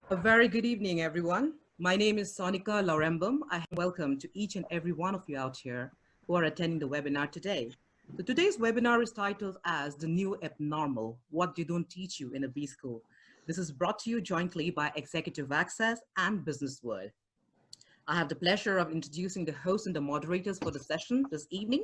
A very good evening, everyone. My name is Sonika Laurembum. I welcome to each and every one of you out here who are attending the webinar today. So today's webinar is titled as The New Abnormal, What They Don't Teach You in a B School. This is brought to you jointly by Executive Access and Businessworld. I have the pleasure of introducing the hosts and the moderators for the session this evening.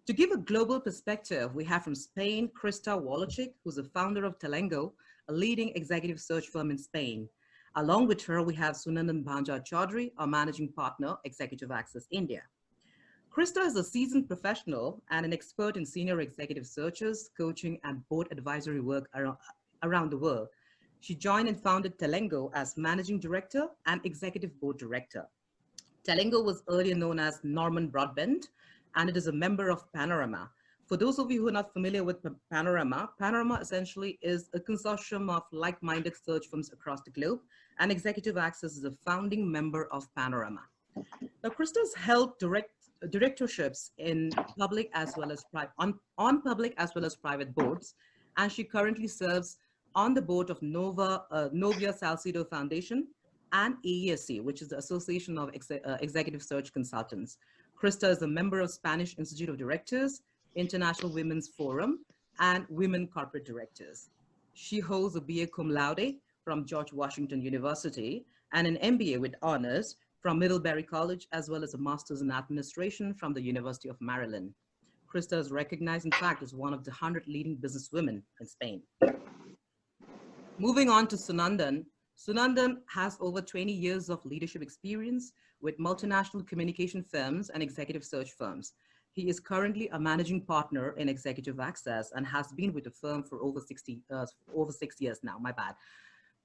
To give a global perspective, we have from Spain, Krista Wolochik, who's the founder of Telengo, a leading executive search firm in Spain. Along with her, we have Sunandan Banja Chaudhary, our managing partner, Executive Access India. Krista is a seasoned professional and an expert in senior executive searches, coaching, and board advisory work around the world. She joined and founded Telengo as managing director and executive board director. Telengo was earlier known as Norman Broadbent, and it is a member of Panorama. For those of you who are not familiar with Panorama, Panorama essentially is a consortium of like-minded search firms across the globe, and Executive Access is a founding member of Panorama. Now, Krista's held directorships in public as well as on public as well as private boards, and she currently serves on the board of Novia Salcido Foundation and AESC, which is the Association of Executive Search Consultants. Krista is a member of Spanish Institute of Directors, International Women's Forum, and Women Corporate Directors. She holds a BA cum laude from George Washington University and an MBA with honors from Middlebury College, as well as a master's in administration from the University of Maryland. Krista is recognized, in fact, as one of the 100 leading businesswomen in Spain. Moving on to Sunandan. Sunandan has over 20 years of leadership experience with multinational communication firms and executive search firms. He is currently a managing partner in Executive Access and has been with the firm for over 6 years now, my bad.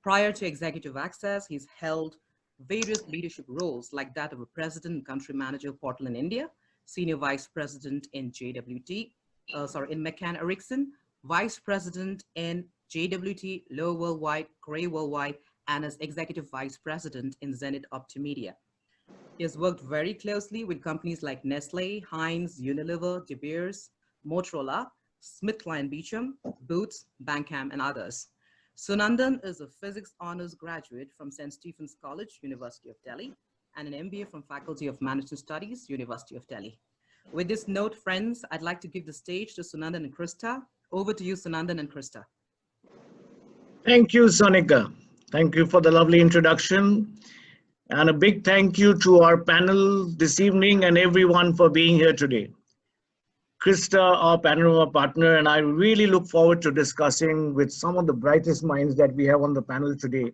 Prior to Executive Access, he's held various leadership roles like that of a president and country manager of Portland, India, senior vice president in in McCann Erickson, vice president in JWT, Low Worldwide, Gray Worldwide, and as executive vice president in Zenith Optimedia. He has worked very closely with companies like Nestle, Heinz, Unilever, De Beers, Motorola, SmithKline Beecham, Boots, Bankham, and others. Sunandan is a physics honors graduate from St. Stephen's College, University of Delhi, and an MBA from Faculty of Management Studies, University of Delhi. With this note, friends, I'd like to give the stage to Sunandan and Krista. Over to you, Sunandan and Krista. Thank you, Sonika. Thank you for the lovely introduction. And a big thank you to our panel this evening and everyone for being here today. Krista, our Panorama partner, and I really look forward to discussing with some of the brightest minds that we have on the panel today,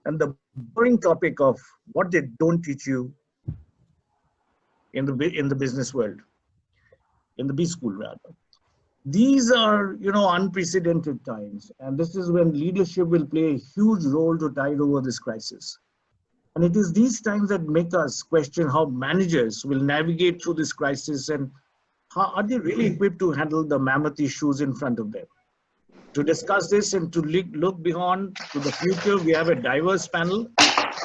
and the boring topic of what they don't teach you in the business world, in the B school rather. These are, unprecedented times, and this is when leadership will play a huge role to tide over this crisis. And it is these times that make us question how managers will navigate through this crisis and how are they really equipped to handle the mammoth issues in front of them. To discuss this and to look beyond to the future, we have a diverse panel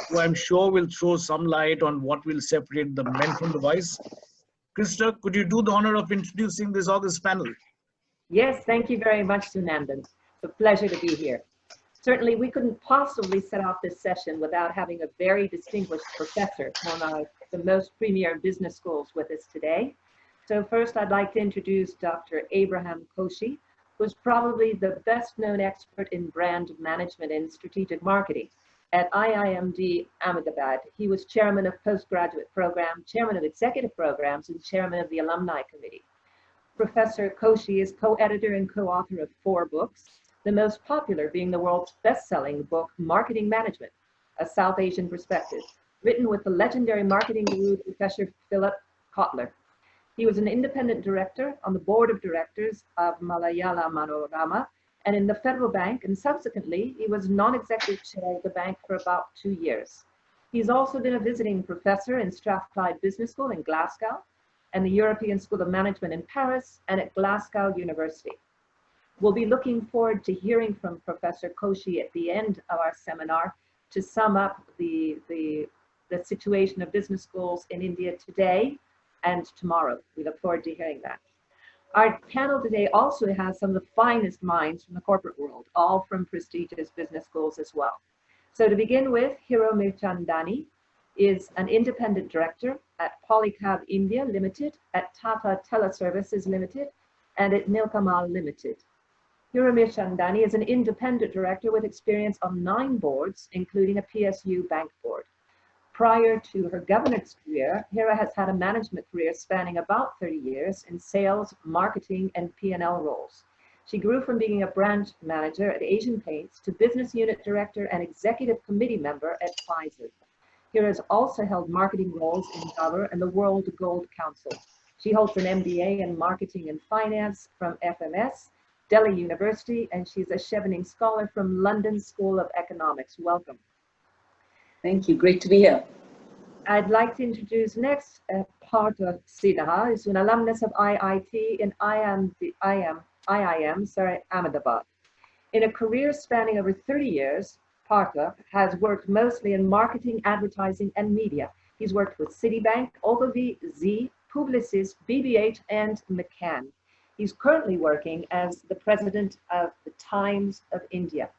who I'm sure will throw some light on what will separate the men from the boys. Krista, could you do the honor of introducing this August panel? Yes, thank you very much, Sunandan. It's a pleasure to be here. Certainly, we couldn't possibly set off this session without having a very distinguished professor from the most premier business schools with us today. So first, I'd like to introduce Dr. Abraham Koshy, who's probably the best known expert in brand management and strategic marketing. At IIMD Ahmedabad, he was chairman of postgraduate program, chairman of executive programs, and chairman of the alumni committee. Professor Koshy is co-editor and co-author of 4 books, the most popular being the world's best-selling book, Marketing Management, A South Asian Perspective, written with the legendary marketing guru, Professor Philip Kotler. He was an independent director on the board of directors of Malayala Manorama and in the Federal Bank, and subsequently, he was non-executive chair of the bank for about 2 years. He's also been a visiting professor in Strathclyde Business School in Glasgow and the European School of Management in Paris and at Glasgow University. We'll be looking forward to hearing from Professor Koshy at the end of our seminar to sum up the situation of business schools in India today and tomorrow. We look forward to hearing that. Our panel today also has some of the finest minds from the corporate world, all from prestigious business schools as well. So to begin with, Hiro Mirchandani is an independent director at Polycab India Limited, at Tata Teleservices Limited, and at Nilkamal Limited. Hiro Mirchandani is an independent director with experience on 9 boards, including a PSU bank board. Prior to her governance career, Hira has had a management career spanning about 30 years in sales, marketing, and P&L roles. She grew from being a branch manager at Asian Paints to business unit director and executive committee member at Pfizer. Hira has also held marketing roles in Dover and the World Gold Council. She holds an MBA in marketing and finance from FMS, Delhi University, and she's a Chevening Scholar from London School of Economics. Welcome. Thank you. Great to be here. I'd like to introduce next Partha Siddha, who's an alumnus of IIT in Ahmedabad. In a career spanning over 30 years, Partha has worked mostly in marketing, advertising, and media. He's worked with Citibank, Ogilvy, Z, Publicis, BB8, and McCann. He's currently working as the president of the Times of India.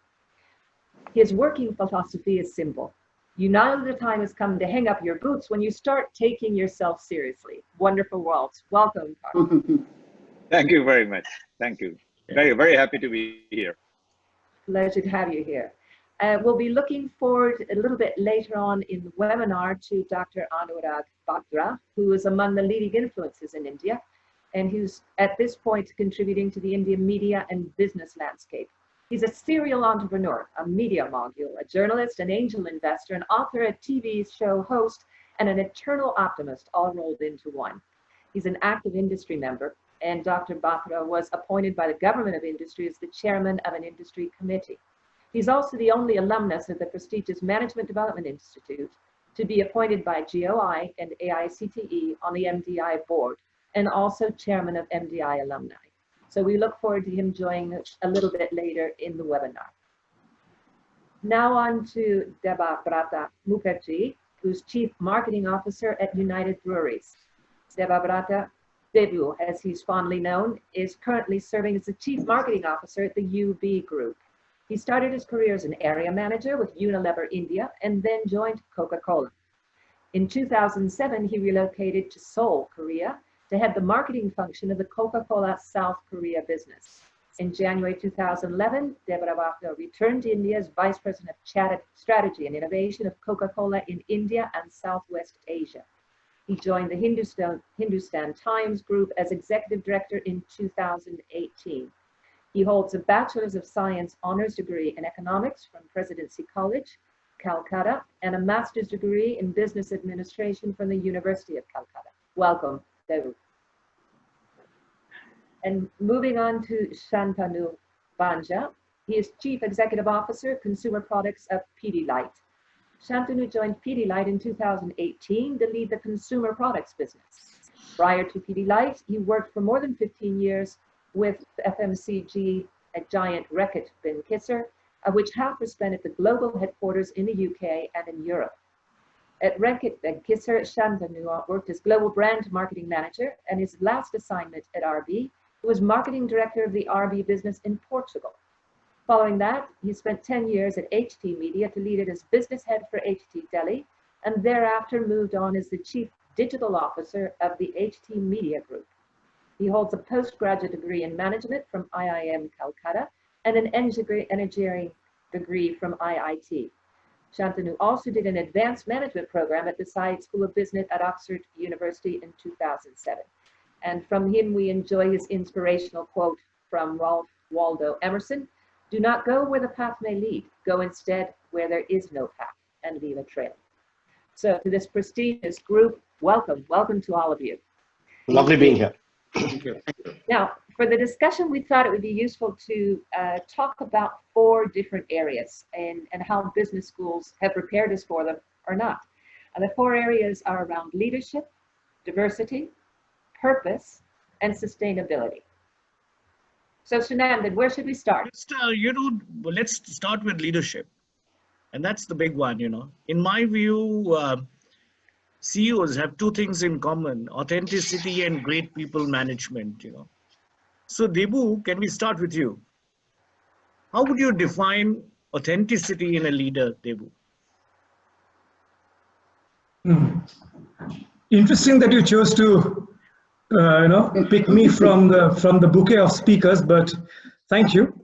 His working philosophy is simple. You know the time has come to hang up your boots when you start taking yourself seriously. Wonderful worlds. Welcome, Partha. Thank you very much. Thank you. Very, very happy to be here. Pleasure to have you here. We'll be looking forward a little bit later on in the webinar to Dr. Annurag Batra, who is among the leading influences in India, and who's at this point contributing to the Indian media and business landscape. He's a serial entrepreneur, a media mogul, a journalist, an angel investor, an author, a TV show host, and an eternal optimist, all rolled into one. He's an active industry member, and Dr. Batra was appointed by the Government of Industry as the chairman of an industry committee. He's also the only alumnus of the prestigious Management Development Institute to be appointed by GOI and AICTE on the MDI board, and also chairman of MDI alumni. So we look forward to him joining us a little bit later in the webinar. Now on to Debabrata Mukherjee, who's Chief Marketing Officer at United Breweries. Debabrata Debu, as he's fondly known, is currently serving as the Chief Marketing Officer at the UB Group. He started his career as an area manager with Unilever India and then joined Coca-Cola. In 2007, he relocated to Seoul, Korea, to head the marketing function of the Coca-Cola South Korea business. In January 2011, Debabrata returned to India as Vice President of Strategy and Innovation of Coca-Cola in India and Southwest Asia. He joined the Hindustan Times Group as Executive Director in 2018. He holds a Bachelor's of Science honors degree in economics from Presidency College, Calcutta, and a master's degree in business administration from the University of Calcutta. Welcome, Devu. And moving on to Shantanu Banja, he is Chief Executive Officer, Consumer Products of Pidilite. Shantanu joined Pidilite in 2018 to lead the consumer products business. Prior to Pidilite, he worked for more than 15 years with FMCG at giant Reckitt Benckiser, of which half were spent at the global headquarters in the UK and in Europe. At Reckitt Benckiser, Shantanu worked as Global Brand Marketing Manager, and his last assignment at RB, he was Marketing Director of the RB business in Portugal. Following that, he spent 10 years at HT Media to lead it as business head for HT Delhi, and thereafter moved on as the Chief Digital Officer of the HT Media Group. He holds a postgraduate degree in management from IIM Calcutta and an engineering degree from IIT. Shantanu also did an advanced management program at the Said School of Business at Oxford University in 2007. And from him, we enjoy his inspirational quote from Ralph Waldo Emerson: "Do not go where the path may lead, go instead where there is no path, and leave a trail." So to this prestigious group, welcome to all of you. Lovely being here. Thank you. Now, for the discussion, we thought it would be useful to talk about 4 different areas and how business schools have prepared us for them or not. And the 4 areas are around leadership, diversity, purpose, and sustainability. So, Sunandan, where should we start? Let's start with leadership. And that's the big one, In my view, CEOs have 2 things in common: authenticity and great people management, So Debu, can we start with you? How would you define authenticity in a leader, Debu? Interesting that you chose to, pick me from the bouquet of speakers, but thank you.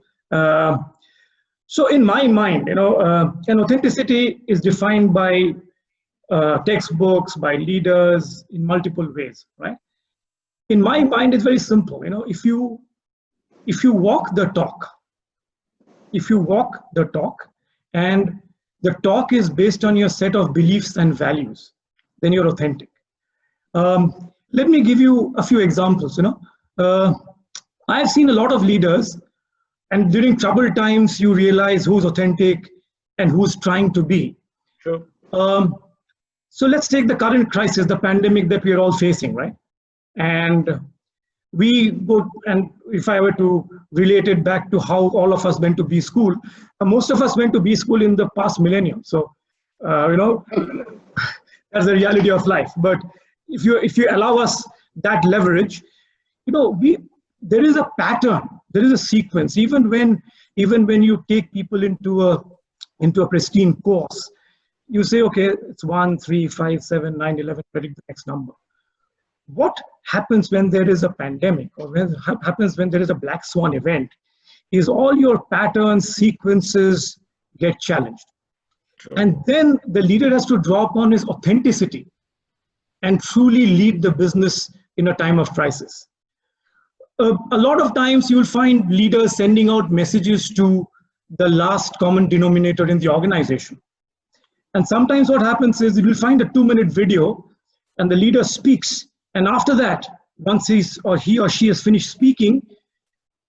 So in my mind, an authenticity is defined by textbooks, by leaders in multiple ways, right? In my mind, it's very simple. If you walk the talk, and the talk is based on your set of beliefs and values, then you're authentic. Let me give you a few examples. I've seen a lot of leaders, and during troubled times, you realize who's authentic and who's trying to be. Sure. So let's take the current crisis, the pandemic that we are all facing, right? And if I were to relate it back to how all of us went to B school, most of us went to B school in the past millennium. So, that's the reality of life. But if you allow us that leverage, there is a pattern, there is a sequence. Even when you take people into a pristine course, you say, okay, it's 1, 3, 5, 7, 9, 11, predict the next number. What happens when there is a pandemic, or what happens when there is a black swan event, is all your patterns, sequences get challenged. Sure. And then the leader has to draw upon his authenticity and truly lead the business in a time of crisis. A lot of times you will find leaders sending out messages to the last common denominator in the organization. And sometimes what happens is you will find a 2-minute video and the leader speaks. And after that, once he or she has finished speaking,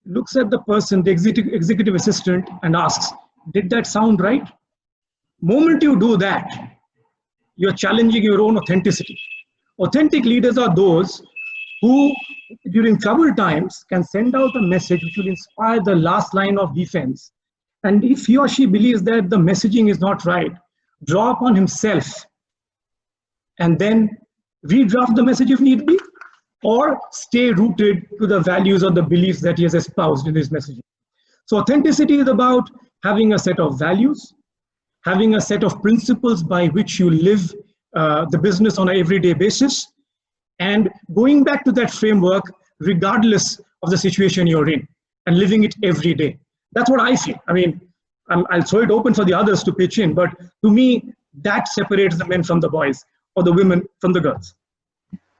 looks at the person, the executive assistant, and asks, did that sound right? Moment you do that, you're challenging your own authenticity. Authentic leaders are those who, during troubled times, can send out a message which will inspire the last line of defense. And if he or she believes that the messaging is not right, draw upon himself and then redraft the message if need be, or stay rooted to the values or the beliefs that he has espoused in his messaging. So authenticity is about having a set of values, having a set of principles by which you live the business on an everyday basis, and going back to that framework regardless of the situation you're in, and living it every day. That's what I feel. I mean, I'll throw it open for the others to pitch in, but to me, that separates the men from the boys, or the women from the girls.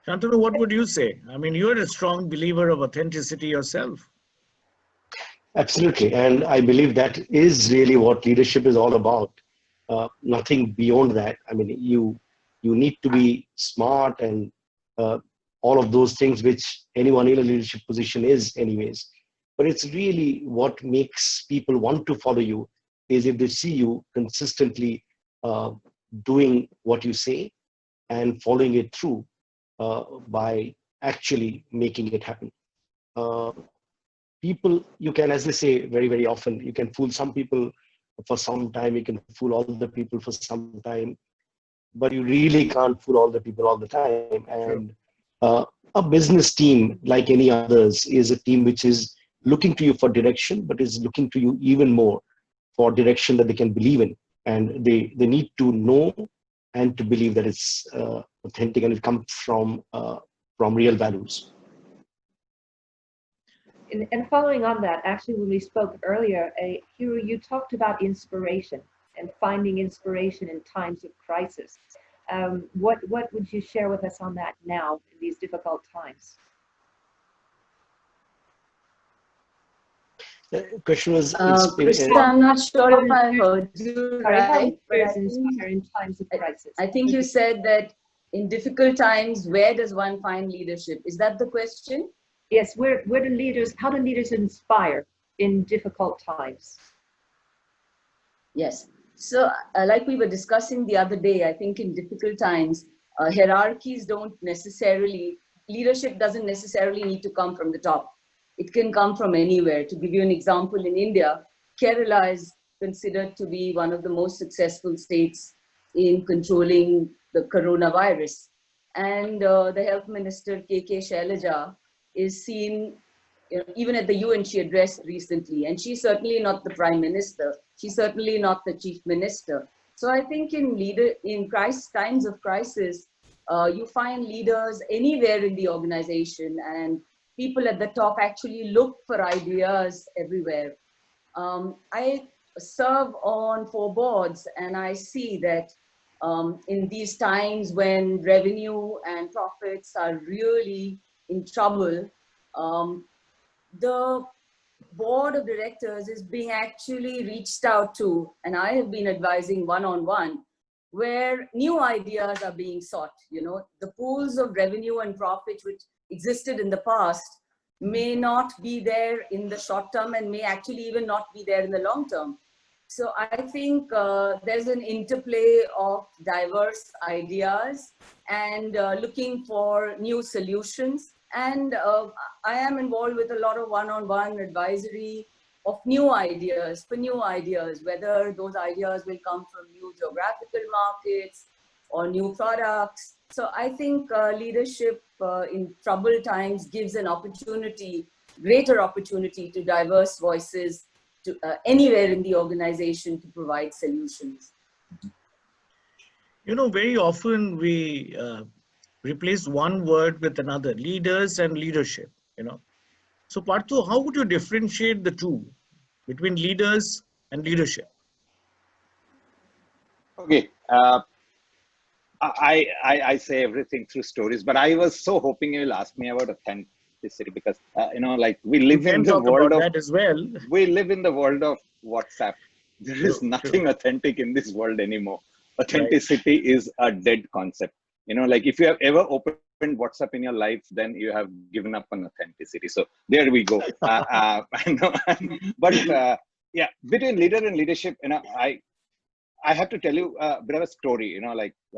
Shantanu, what would you say? I mean, you're a strong believer of authenticity yourself. Absolutely. And I believe that is really what leadership is all about. Nothing beyond that. I mean, you need to be smart and all of those things which anyone in a leadership position is anyways. But it's really what makes people want to follow you is if they see you consistently doing what you say and following it through by actually making it happen. People, you can, as they say very, very often, you can fool some people for some time, you can fool all the people for some time, but you really can't fool all the people all the time. And a business team, like any others, is a team which is looking to you for direction, but is looking to you even more for direction that they can believe in. And they need to know and to believe that it's authentic and it comes from real values. And following on that, actually, when we spoke earlier, Hiro, you talked about inspiration and finding inspiration in times of crisis. What would you share with us on that now in these difficult times? The question was, Krista, I'm not sure if I heard you right. Inspire in times of crisis. I think you said that in difficult times, where does one find leadership? Is that the question? Yes, how do leaders inspire in difficult times? Yes. So like we were discussing the other day, I think in difficult times, hierarchies don't necessarily, leadership doesn't necessarily need to come from the top. It can come from anywhere. To give you an example, in India, Kerala is considered to be one of the most successful states in controlling the coronavirus. And the health minister, K.K. Shailaja, is seen, even at the UN she addressed recently. And she's certainly not the Prime Minister. She's certainly not the Chief Minister. So I think in times of crisis, you find leaders anywhere in the organization, and people at the top actually look for ideas everywhere. I serve on 4 boards, and I see that in these times when revenue and profits are really in trouble, the board of directors is being actually reached out to, and I have been advising one-on-one, where new ideas are being sought. The pools of revenue and profit which existed in the past may not be there in the short term and may actually even not be there in the long term. So I think there's an interplay of diverse ideas and looking for new solutions. And I am involved with a lot of one-on-one advisory of new ideas, whether those ideas will come from new geographical markets or new products. So I think leadership in troubled times gives an opportunity, greater opportunity to diverse voices to anywhere in the organization to provide solutions. Very often we replace one word with another, leaders and leadership, So Parthu, how would you differentiate the two between leaders and leadership? Okay. I say everything through stories, but I was so hoping you will ask me about authenticity because, like we live in the world of that as well. We live in the world of WhatsApp. There is nothing authentic in this world anymore. Authenticity is a dead concept. Like if you have ever opened WhatsApp in your life, then you have given up on authenticity. So there we go. But yeah, between leader and leadership, I have to tell you a bit of a story.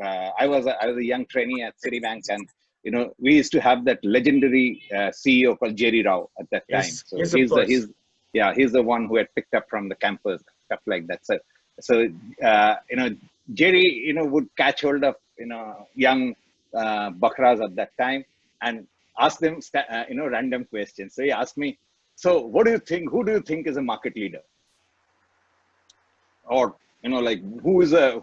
I was a young trainee at Citibank, and we used to have that legendary CEO called Jerry Rao at that time. Yes. So Yes, he's the one who had picked up from the campus, stuff like that. So Jerry would catch hold of young Bakras at that time and ask them random questions. So he asked me, so what do you think? Who do you think is a market leader? Or like who is a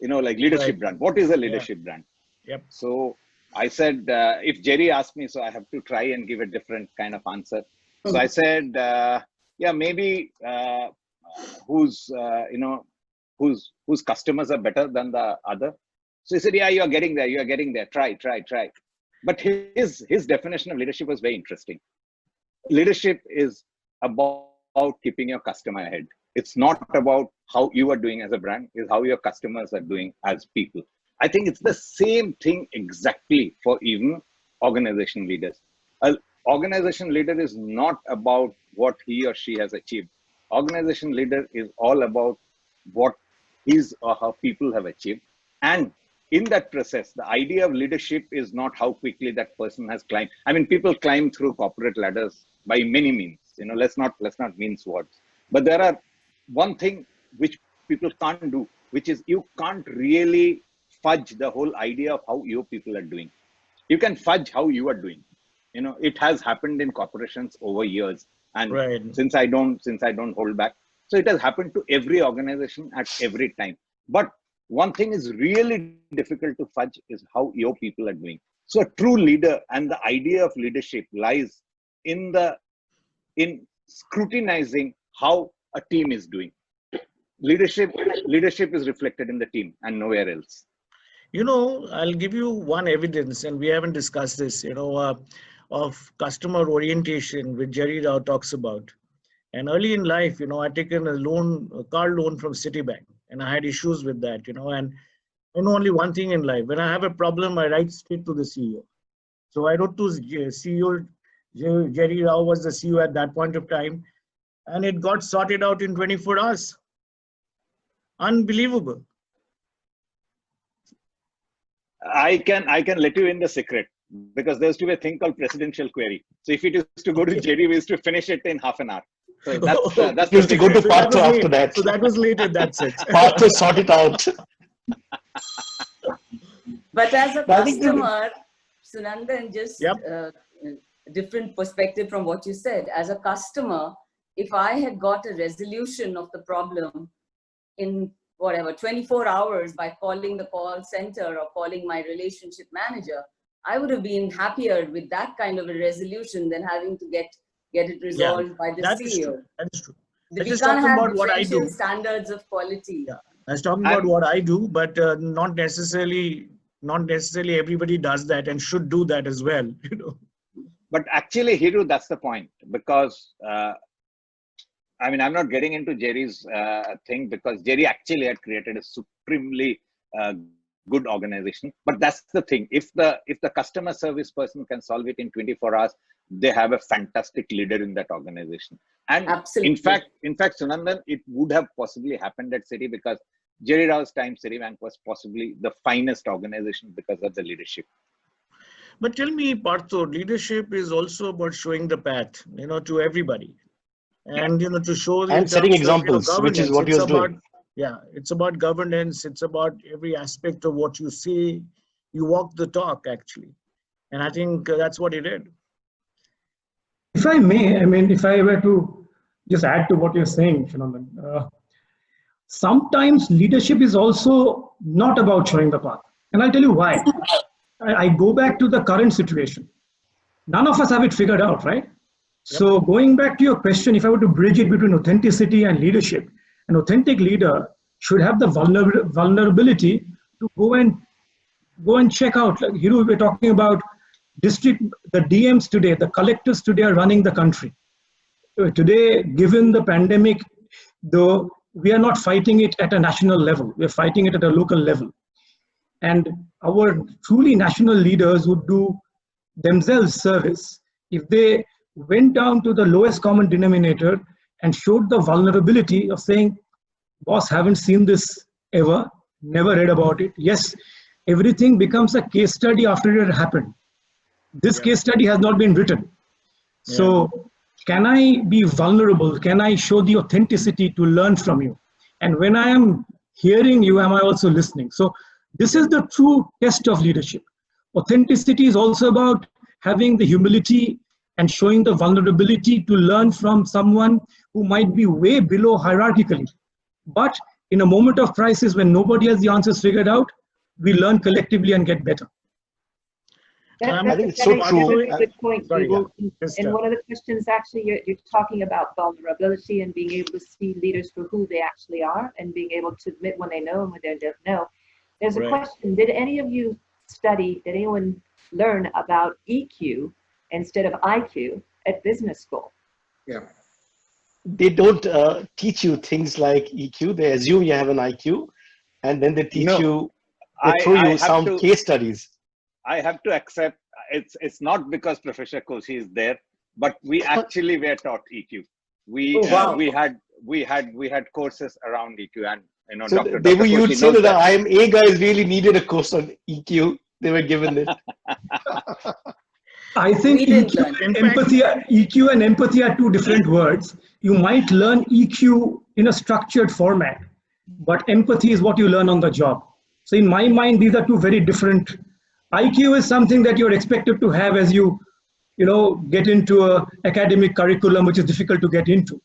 like leadership brand? What is a leadership brand? Yep. So I said, if Jerry asked me, so I have to try and give a different kind of answer. So I said, yeah, maybe whose customers are better than the other. So he said, yeah, you are getting there. Try. But his definition of leadership was very interesting. Leadership is about keeping your customer ahead. It's not about how you are doing as a brand, it's how your customers are doing as people. I think it's the same thing exactly for even organization leaders. An organization leader is not about what he or she has achieved. Organization leader is all about what his or her people have achieved. And in that process, the idea of leadership is not how quickly that person has climbed. I mean, people climb through corporate ladders by many means. Let's not mince words. But there are one thing which people can't do, which is you can't really fudge the whole idea of how your people are doing. You can fudge how you are doing. It has happened in corporations over years, and since I don't hold back, so it has happened to every organization at every time. But one thing is really difficult to fudge is how your people are doing. So a true leader and the idea of leadership lies in scrutinizing how a team is doing. Leadership is reflected in the team and nowhere else. I'll give you one evidence, and we haven't discussed this, of customer orientation, which Jerry Rao talks about. And early in life, I'd taken a car loan from Citibank, and I had issues with that, and I know only one thing in life. When I have a problem, I write straight to the CEO. So I wrote to CEO, Jerry Rao was the CEO at that point of time, and it got sorted out in 24 hours. Unbelievable. I can let you in the secret, because there used to be a thing called presidential query. So if it used to go to Jerry, we used to finish it in half an hour. So that's used to go to Batra after that. So that was late in that sense. Batra sort it out. But as a customer, Sunandan, just different perspective from what you said. As a customer, if I had got a resolution of the problem in whatever 24 hours by calling the call center or calling my relationship manager, I would have been happier with that kind of a resolution than having to get it resolved by the that CEO. is true. That is true. We Just can't talking have about what I differential do. standards of quality. Yeah, I was talking about what I do, but not necessarily everybody does that and should do that as well. You know. But actually, Hiru, that's the point, because I mean, I'm not getting into Jerry's thing, because Jerry actually had created a supremely good organization. But that's the thing. If the customer service person can solve it in 24 hours, they have a fantastic leader in that organization. And Absolutely. in fact, Sunandan, it would have possibly happened at Citi, because Jerry Rao's time, Citibank was possibly the finest organization because of the leadership. But tell me, Partho, leadership is also about showing the path, you know, to everybody. And, you know, to show the and setting examples, which is what he was doing. Yeah, it's about governance. It's about every aspect of what you say. You walk the talk, actually. And I think that's what he did. If I may, I mean, if I were to just add to what you're saying, Phenomen, sometimes leadership is also not about showing the path. And I'll tell you why. I go back to the current situation. None of us have it figured out, right? Yep. So going back to your question, if I were to bridge it between authenticity and leadership, an authentic leader should have the vulnerability to go and check out. Like, you know, we're talking about the DMs today, the collectors today are running the country. Today, given the pandemic, though, we are not fighting it at a national level. We're fighting it at a local level. And our truly national leaders would do themselves service if they went down to the lowest common denominator and showed the vulnerability of saying, boss, haven't seen this ever, never read about it. Yes, everything becomes a case study after it happened. This case study has not been written. So can I be vulnerable? Can I show the authenticity to learn from you? And when I am hearing you, am I also listening? So this is the true test of leadership. Authenticity is also about having the humility and showing the vulnerability to learn from someone who might be way below hierarchically. But in a moment of crisis when nobody has the answers figured out, we learn collectively and get better. I think it's so true. That's a very good point. And one of the questions, actually, you're talking about vulnerability and being able to see leaders for who they actually are and being able to admit when they know and when they don't know. There's a question. Did any of you did anyone learn about EQ instead of IQ at business school? Yeah. They don't teach you things like EQ. They assume you have an IQ, and then they teach you, they throw you some case studies. I have to accept it's not because Professor Koshy is there, but we actually were taught EQ. We had courses around EQ, and you know, so you would say that the IMA guys really needed a course on EQ. They were given it. I think EQ and empathy are two different words. You might learn EQ in a structured format, but empathy is what you learn on the job. So in my mind, these are two very different. IQ is something that you're expected to have as you get into an academic curriculum, which is difficult to get into.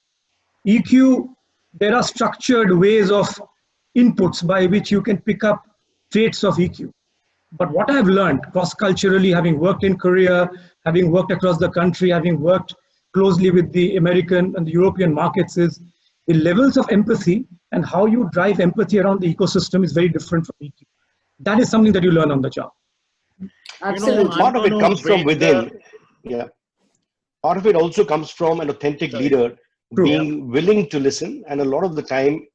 EQ, there are structured ways of inputs by which you can pick up traits of EQ. But what I've learned cross-culturally, having worked in Korea, having worked across the country, having worked closely with the American and the European markets, is the levels of empathy and how you drive empathy around the ecosystem is very different from EQ. That is something that you learn on the job. Absolutely. Part of it comes from within. Yeah. Part of it also comes from an authentic leader being willing to listen. And a lot of the time,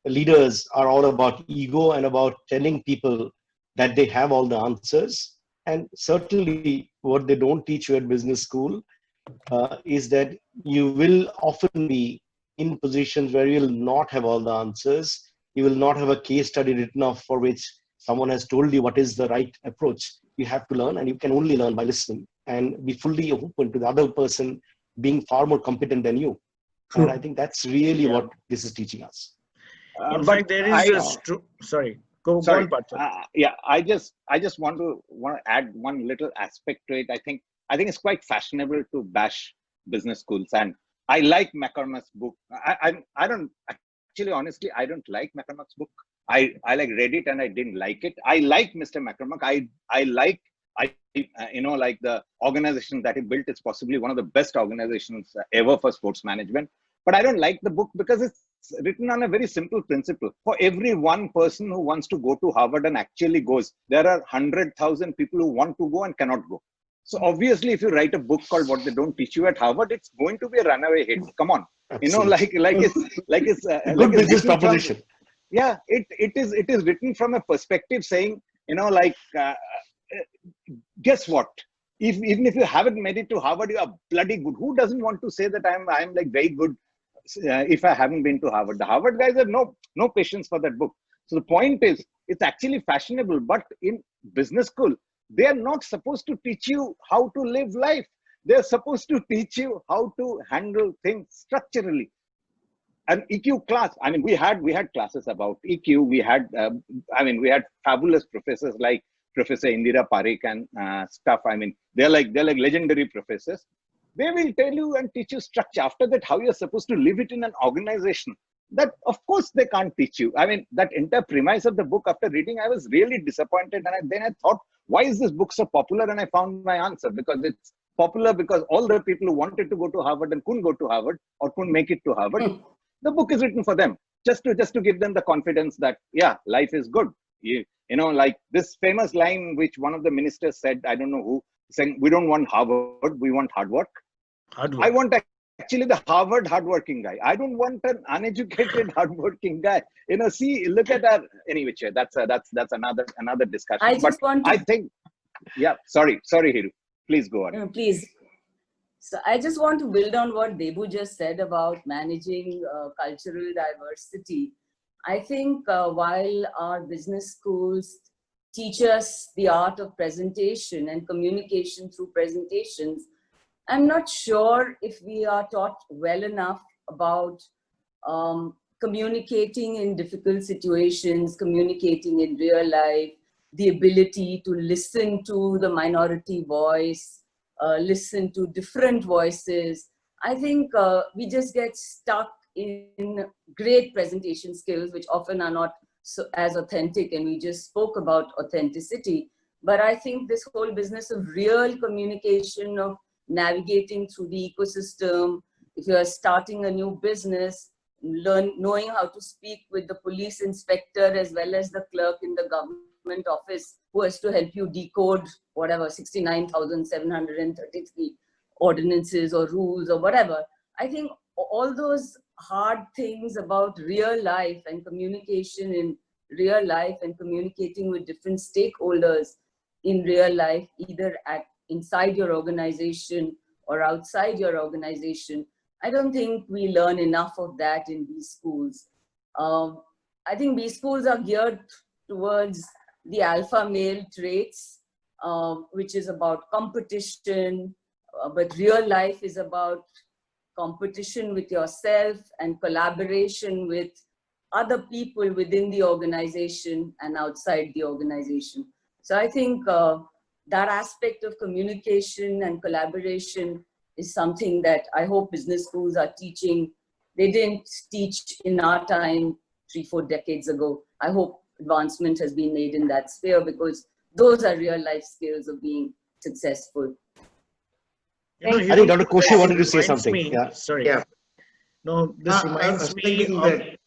leaders are all about ego and about telling people that they have all the answers. And certainly what they don't teach you at business school is that you will often be in positions where you will not have all the answers. You will not have a case study written off for which someone has told you what is the right approach. You have to learn, and you can only learn by listening and be fully open to the other person being far more competent than you. And I think that's really what this is teaching us. In fact, there is sorry. Go on, Batra. I just want to add one little aspect to it. I think I think it's quite fashionable to bash business schools. And I like McCormack's book. I don't actually, honestly, I don't like McCormack's book. I like read it and I didn't like it. I like Mr. McCormack. I like like the organization that he built. It's possibly one of the best organizations ever for sports management. But I don't like the book because it's written on a very simple principle. For every one person who wants to go to Harvard and actually goes, there are 100,000 people who want to go and cannot go. So obviously, if you write a book called "What They Don't Teach You at Harvard," it's going to be a runaway hit. Come on, Absolutely. it's A good business proposition. Yeah, it is written from a perspective saying, guess what? Even if you haven't made it to Harvard, you are bloody good. Who doesn't want to say that I'm like very good if I haven't been to Harvard? The Harvard guys have no patience for that book. So the point is, it's actually fashionable, but in business school, they are not supposed to teach you how to live life. They're supposed to teach you how to handle things structurally. An EQ class. I mean, we had classes about EQ. We had fabulous professors like Professor Indira Parikh and stuff. I mean, they're like legendary professors. They will tell you and teach you structure. After that, how you're supposed to live it in an organization. That, of course, they can't teach you. I mean, that entire premise of the book, after reading, I was really disappointed. And then I thought, why is this book so popular? And I found my answer, because it's popular because all the people who wanted to go to Harvard and couldn't go to Harvard or couldn't make it to Harvard, the book is written for them, just to give them the confidence that, yeah, life is good. Like this famous line which one of the ministers said, I don't know who, saying, we don't want Harvard, we want hard work. I want actually the Harvard hardworking guy. I don't want an uneducated hardworking guy. Look at that. Anyway, that's another discussion. I think, yeah. Sorry, Hiru. Please go on. No, please. So I just want to build on what Debu just said about managing cultural diversity. I think while our business schools teach us the art of presentation and communication through presentations, I'm not sure if we are taught well enough about communicating in difficult situations, communicating in real life, the ability to listen to the minority voice, listen to different voices. I think we just get stuck in great presentation skills, which often are not as authentic, and we just spoke about authenticity. But I think this whole business of real communication, of navigating through the ecosystem, if you are starting a new business, knowing how to speak with the police inspector as well as the clerk in the government office who has to help you decode whatever 69,733 ordinances or rules or whatever. I think all those hard things about real life and communication in real life and communicating with different stakeholders in real life, either inside your organization or outside your organization, I don't think we learn enough of that in these schools. I think these schools are geared towards the alpha male traits, which is about competition, but real life is about competition with yourself and collaboration with other people within the organization and outside the organization. So I think that aspect of communication and collaboration is something that I hope business schools are teaching. They didn't teach in our time 3-4 decades ago. I hope advancement has been made in that sphere, because those are real life skills of being successful. I think Dr. Koshy wanted to say something. Yeah. Sorry. Yeah. No, this reminds me of... that,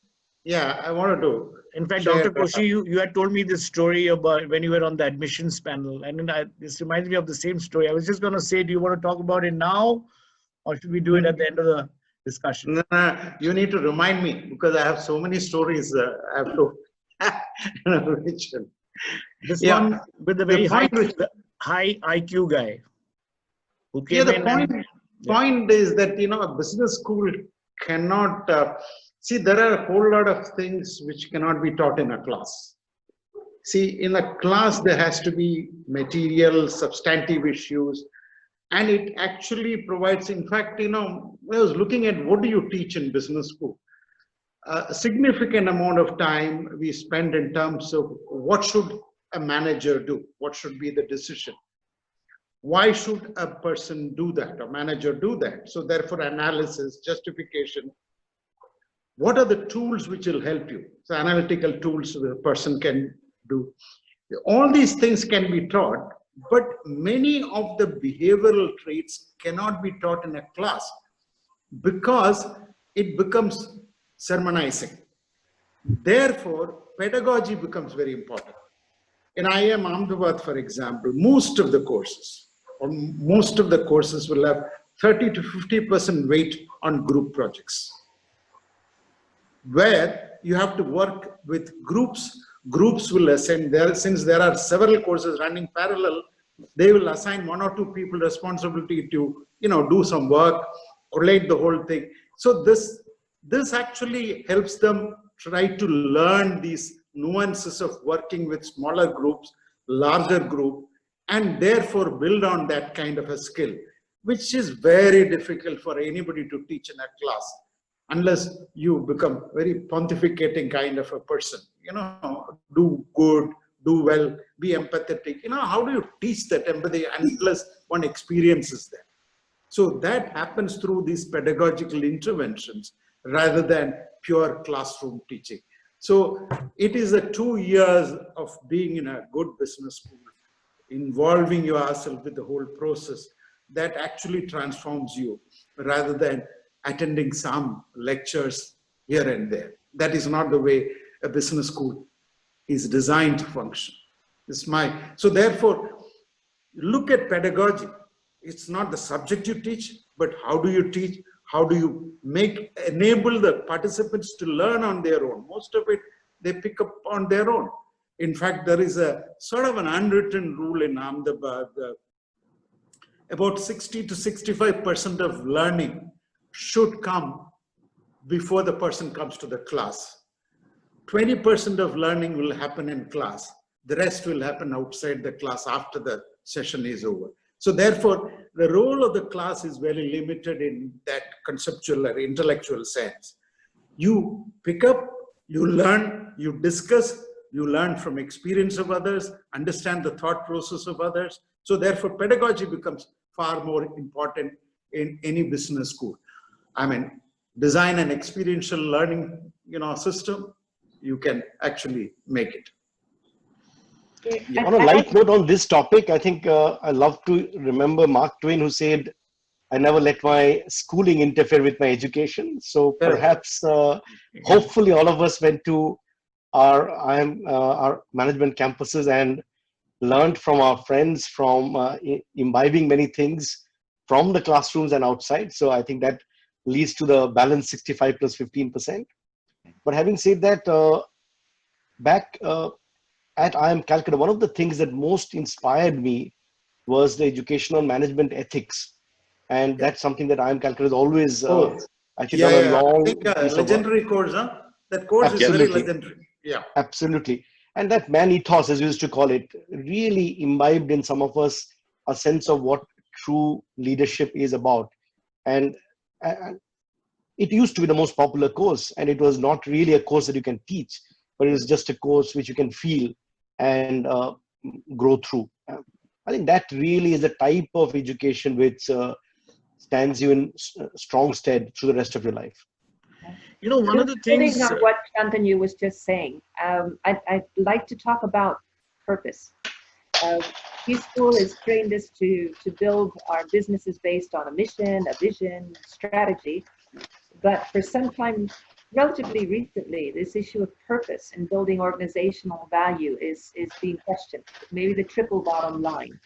yeah, I wanted to... In fact, Dr. Koshy, you had told me this story about when you were on the admissions panel. And this reminds me of the same story. I was just going to say, do you want to talk about it now? Or should we do it at the end of the discussion? No, you need to remind me, because I have so many stories I have to mention. This one with the very high IQ guy. Who came point is that, a business school cannot... see, there are a whole lot of things which cannot be taught in a class. See, in a class, there has to be material, substantive issues, and it actually provides, in fact, I was looking at what do you teach in business school. A significant amount of time we spend in terms of what should a manager do, what should be the decision. Why should a person do that, a manager do that? So therefore, analysis, justification. What are the tools which will help you? So analytical tools the person can do. All these things can be taught, but many of the behavioral traits cannot be taught in a class because it becomes sermonizing. Therefore, pedagogy becomes very important. In IIM Ahmedabad, for example, most of the courses will have 30 to 50% weight on group projects, where you have to work with groups. Groups will assign there, since there are several courses running parallel, they will assign 1 or 2 people responsibility to, do some work, collate the whole thing. So this actually helps them try to learn these nuances of working with smaller groups, larger group, and therefore build on that kind of a skill, which is very difficult for anybody to teach in a class, unless you become very pontificating kind of a person, do good, do well, be empathetic. How do you teach that empathy unless one experiences that? So that happens through these pedagogical interventions rather than pure classroom teaching. So it is the 2 years of being in a good business school, involving yourself with the whole process, that actually transforms you, rather than attending some lectures here and there. That is not the way a business school is designed to function. So therefore, look at pedagogy. It's not the subject you teach, but how do you teach? How do you enable the participants to learn on their own? Most of it, they pick up on their own. In fact, there is a sort of an unwritten rule in Ahmedabad. About 60 to 65% of learning should come before the person comes to the class. 20% of learning will happen in class. The rest will happen outside the class after the session is over. So therefore, the role of the class is very limited in that conceptual or intellectual sense. You pick up, you learn, you discuss, you learn from experience of others, understand the thought process of others. So therefore, pedagogy becomes far more important in any business school. I mean, design an experiential learning, system, you can actually make it. On a light note on this topic, I think I love to remember Mark Twain, who said, "I never let my schooling interfere with my education." So perhaps, hopefully, all of us went to our management campuses and learned from our friends, from imbibing many things from the classrooms and outside. So I think that leads to the balance 65 plus 15%. But having said that, back at IIM Calcutta, one of the things that most inspired me was the educational management ethics. And that's something that IIM Calcutta has always actually done a long legendary course, huh? That course is very legendary. Yeah. Absolutely. And that man ethos, as we used to call it, really imbibed in some of us a sense of what true leadership is about. And it used to be the most popular course, and it was not really a course that you can teach, but it was just a course which you can feel and grow through. I think that really is the type of education which stands you in strong stead through the rest of your life. One of the things... Building on what Shantanu was just saying, I'd like to talk about purpose. B-School has trained us to build our businesses based on a mission, a vision, strategy. But for some time, relatively recently, this issue of purpose and building organizational value is being questioned. Maybe the triple bottom line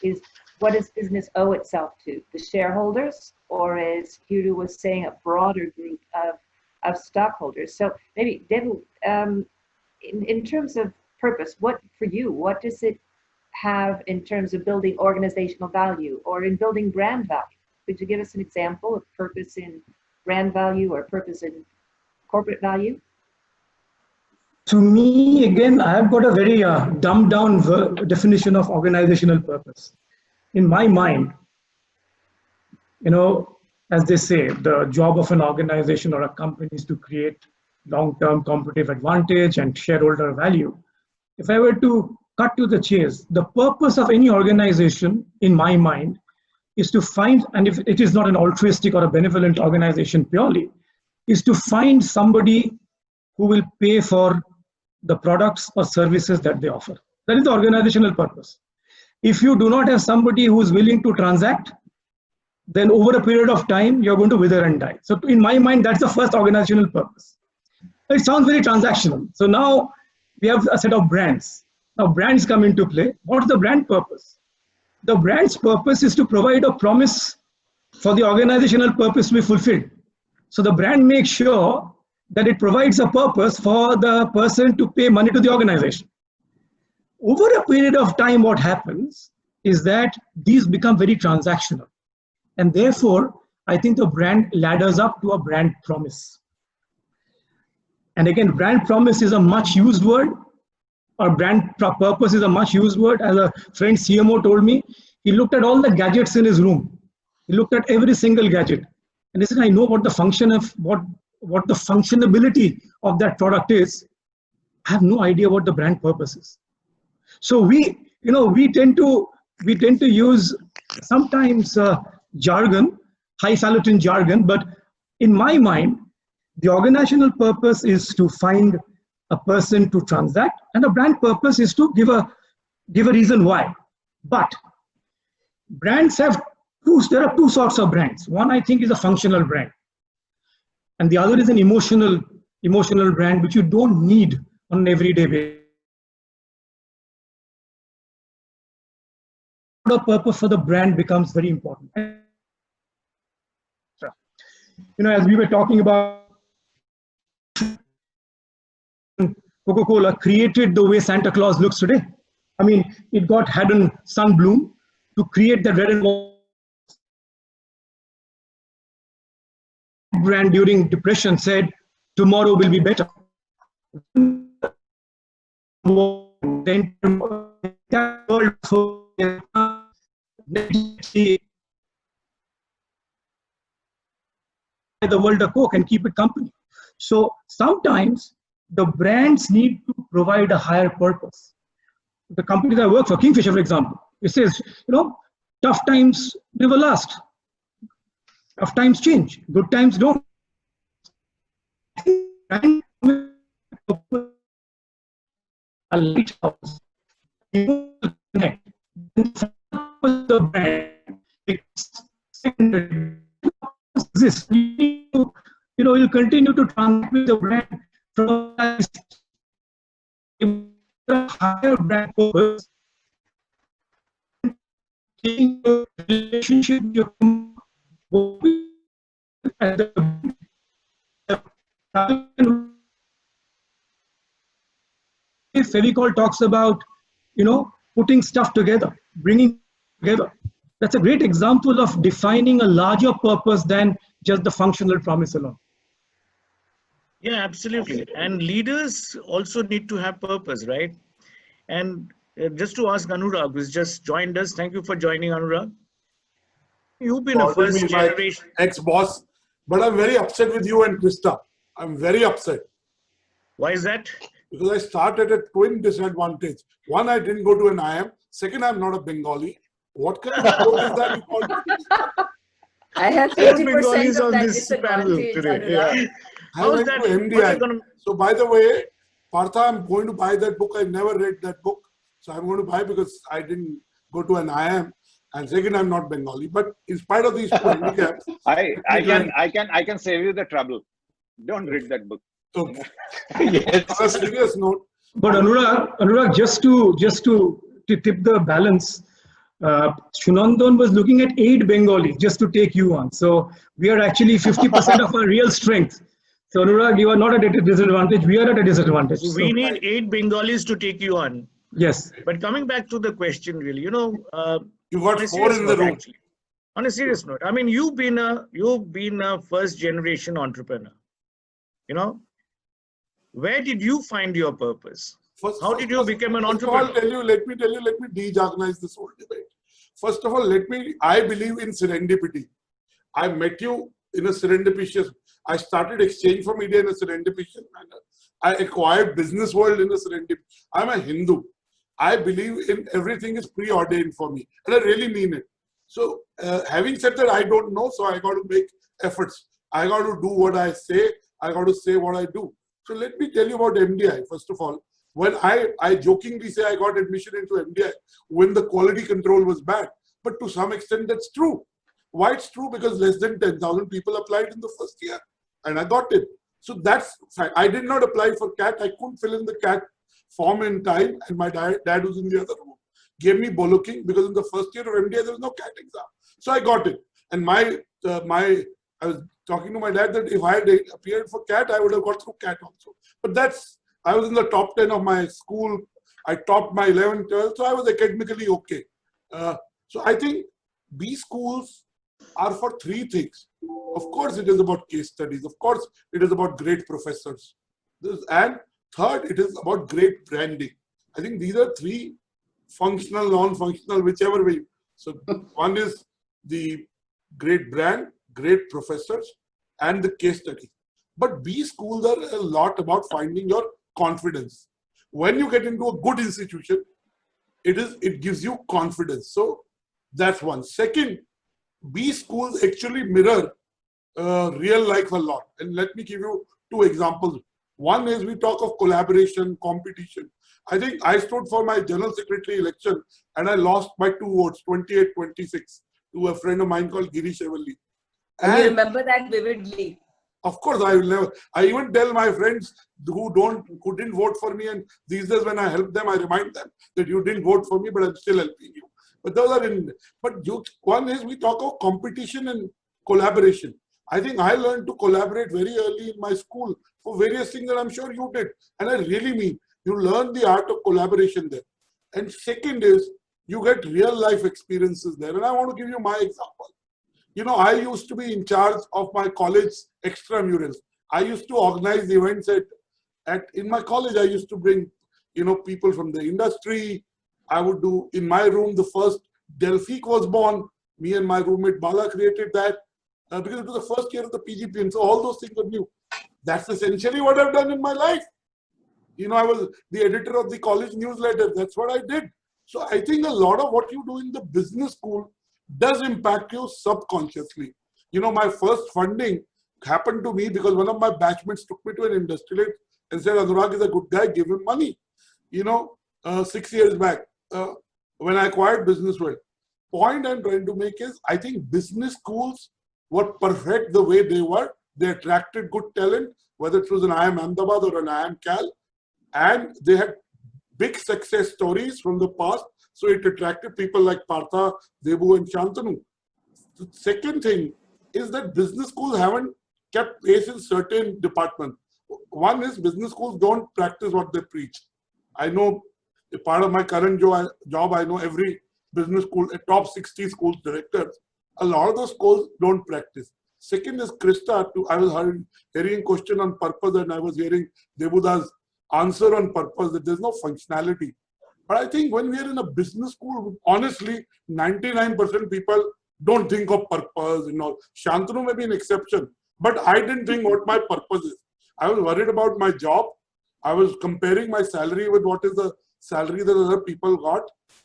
is, what does business owe itself to? The shareholders, or as Hugh was saying, a broader group of stockholders? So maybe, Devu, in terms of purpose, what does it have in terms of building organizational value or in building brand value? Could you give us an example of purpose in brand value or purpose in corporate value? To me, again, I've got a very dumbed down definition of organizational purpose. In my mind, as they say, the job of an organization or a company is to create long-term competitive advantage and shareholder value. If I were to cut to the chase, the purpose of any organization, in my mind, is to find, and if it is not an altruistic or a benevolent organization purely, is to find somebody who will pay for the products or services that they offer. That is the organizational purpose. If you do not have somebody who is willing to transact, then over a period of time, you're going to wither and die. So in my mind, that's the first organizational purpose. It sounds very transactional. So now we have a set of brands. Now brands come into play. What's the brand purpose? The brand's purpose is to provide a promise for the organizational purpose to be fulfilled. So the brand makes sure that it provides a purpose for the person to pay money to the organization. Over a period of time, what happens is that these become very transactional. And therefore, I think the brand ladders up to a brand promise. And again, brand promise is a much used word, or brand purpose is a much used word. As a friend CMO told me, he looked at all the gadgets in his room. He looked at every single gadget. And he said, I know what the function of, what the functionability of that product is. I have no idea what the brand purpose is. So we tend to use sometimes jargon, highfalutin jargon, but in my mind, the organizational purpose is to find a person to transact, and the brand purpose is to give a reason why. But brands have there are two sorts of brands. One, I think, is a functional brand, and the other is an emotional brand, which you don't need on an everyday basis. The purpose for the brand becomes very important. As we were talking about, Coca-Cola created the way Santa Claus looks today. I mean, it had a sun bloom to create the red and white brand during Depression said, tomorrow will be better. The world a Coke and keep it company. So sometimes the brands need to provide a higher purpose. The companies I work for, Kingfisher, for example, it says, tough times never last. Tough times change, good times don't. A lighthouse, connect. The brand exists. You'll continue to transact with the brand from a higher brand purpose, taking your relationship and Fevicol talks about, putting stuff together, bringing together. That's a great example of defining a larger purpose than just the functional promise alone. Yeah, absolutely. And leaders also need to have purpose, right? And just to ask Annurag, who's just joined us, thank you for joining, Annurag. You've been a first generation ex-boss, but I'm very upset with you and Krista. I'm very upset. Why is that? Because I started at twin disadvantage. One, I didn't go to an IIM. Second, I'm not a Bengali. What kind of quote is that you called? I have 50% of that disadvantage, Annurag. Yeah. I went to MDI. So by the way, Partha, I'm going to buy that book. I never read that book. So I'm going to buy because I didn't go to an IIM. And second, I'm not Bengali. But in spite of these two handicaps, I can save you the trouble. Don't read that book. Okay. Yes. On a serious note. But Annurag, just to tip the balance, Shunandan was looking at 8 Bengali just to take you on. So we are actually 50% of our real strength. So Annurag, you are not at a disadvantage. We are at a disadvantage. So we need 8 Bengalis to take you on. Yes. But coming back to the question, really, you got 4 in the room. Actually, on a serious note, I mean, you've been a first generation entrepreneur. Where did you find your purpose? How did you become an entrepreneur? Let me de-jargonize this whole debate. First of all, I believe in serendipity. I met you in a serendipitous, I started Exchange for Media in a serendipitous manner. I acquired Businessworld in a serendipity. I'm a Hindu. I believe in everything is preordained for me, and I really mean it. So having said that, I don't know, so I got to make efforts. I got to do what I say. I got to say what I do. So let me tell you about MDI. First of all, when I jokingly say I got admission into MDI when the quality control was bad, but to some extent that's true. Why it's true? Because less than 10,000 people applied in the first year, and I got it. So that's fact. I did not apply for CAT. I couldn't fill in the CAT form in time, and my dad was in the other room. Gave me bollocking because in the first year of MDI there was no CAT exam. So I got it. And I was talking to my dad that if I had appeared for CAT, I would have got through CAT also. But I was in the top 10 of my school. I topped my 11th, 12th, so I was academically okay. So I think B schools are for three things. Of course, it is about case studies. Of course, it is about great professors. And third, it is about great branding. I think these are three, functional, non-functional, whichever way. So one is the great brand, great professors, and the case study. But B schools are a lot about finding your confidence. When you get into a good institution, it gives you confidence. So that's one. Second, B schools actually mirror real life a lot. And let me give you two examples. One is we talk of collaboration, competition. I think I stood for my general secretary election and I lost by 2 votes, 28-26, to a friend of mine called Girish Evalli. And you remember that vividly. Of course, I will never. I even tell my friends who didn't vote for me, and these days when I help them, I remind them that you didn't vote for me, but I'm still helping you. But those are in. But one is we talk of competition and collaboration. I think I learned to collaborate very early in my school for various things that I'm sure you did, and I really mean you learn the art of collaboration there. And second is you get real life experiences there. And I want to give you my example. You know, I used to be in charge of my college extramurals. I used to organize events in my college. I used to bring, people from the industry. I would do in my room, the first Delphic was born. Me and my roommate Bala created that because it was the first year of the PGP. And so all those things were new. That's essentially what I've done in my life. I was the editor of the college newsletter. That's what I did. So I think a lot of what you do in the business school does impact you subconsciously. My first funding happened to me because one of my batchmates took me to an industrialist and said, Annurag is a good guy, give him money. 6 years back, when I acquired Businessworld. Point I'm trying to make is, I think business schools were perfect the way they were. They attracted good talent, whether it was an IIM Ahmedabad or an IIM Cal, and they had big success stories from the past. So it attracted people like Partha, Debu, and Shantanu. The second thing is that business schools haven't kept pace in certain departments. One is business schools don't practice what they preach. I know a part of my current job, I know every business school, a top 60 schools directors. A lot of those schools don't practice. Second is Krista. I was hearing a question on purpose, and I was hearing Debuda's answer on purpose that there's no functionality. But I think when we are in a business school, honestly, 99% people don't think of purpose and all. Shantanu may be an exception, but I didn't think what my purpose is. I was worried about my job. I was comparing my salary with what is the salary that other people got.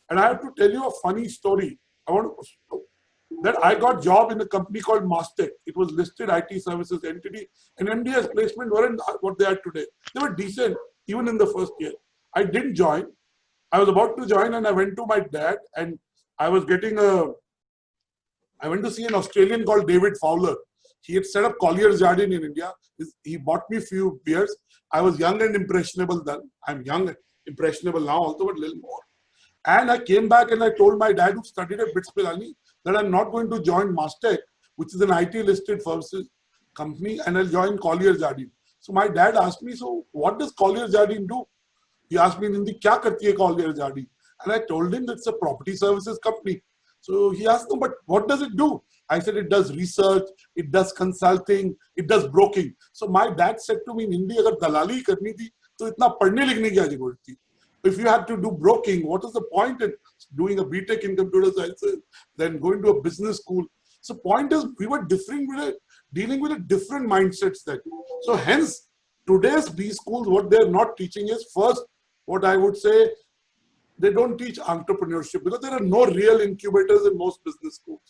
And I have to tell you a funny story. I got a job in a company called Mastech. It was listed IT services entity, and MDS placement weren't what they are today. They were decent even in the first year. I didn't join. I was about to join, and I went to my dad, and I went to see an Australian called David Fowler. He had set up Collier's Jardine in India. He bought me a few beers. I was young and impressionable then. I'm young and impressionable now also, but a little more. And I came back and I told my dad, who studied at BITS Pilani, that I'm not going to join Mastech, which is an IT listed services company, and I'll join Collier's Jardine. So my dad asked me, so what does Collier's Jardine do? He asked me in Hindi, kya karti hai Collier's Jardine? And I told him it's a property services company. So he asked, no, but what does it do? I said, it does research, it does consulting, it does broking. So my dad said to me in Hindi, agar dalali karni thi, to itna padhne likhne ki kya zarurat thi? If you had to do broking, what is the point in doing a BTech in computer sciences, then going to a business school? So point is, we were dealing with a different mindsets then. So hence, today's B schools, what they're not teaching is first, what I would say, they don't teach entrepreneurship because there are no real incubators in most business schools.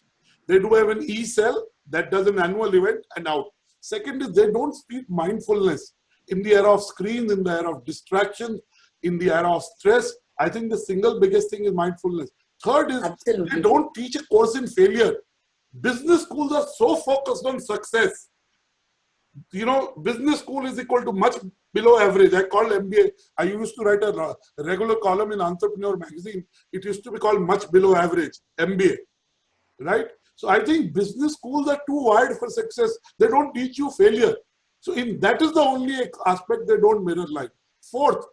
They do have an e-cell that does an annual event and out. Second is they don't teach mindfulness in the era of screens, in the era of distractions, in the era of stress. I think the single biggest thing is mindfulness. Third is they don't teach a course in failure. Business schools are so focused on success. You know, business school is equal to much below average. I called MBA. I used to write a regular column in Entrepreneur magazine. It used to be called much below average, MBA, right? So I think business schools are too wide for success. They don't teach you failure. So that is the only aspect they don't mirror like. Fourth,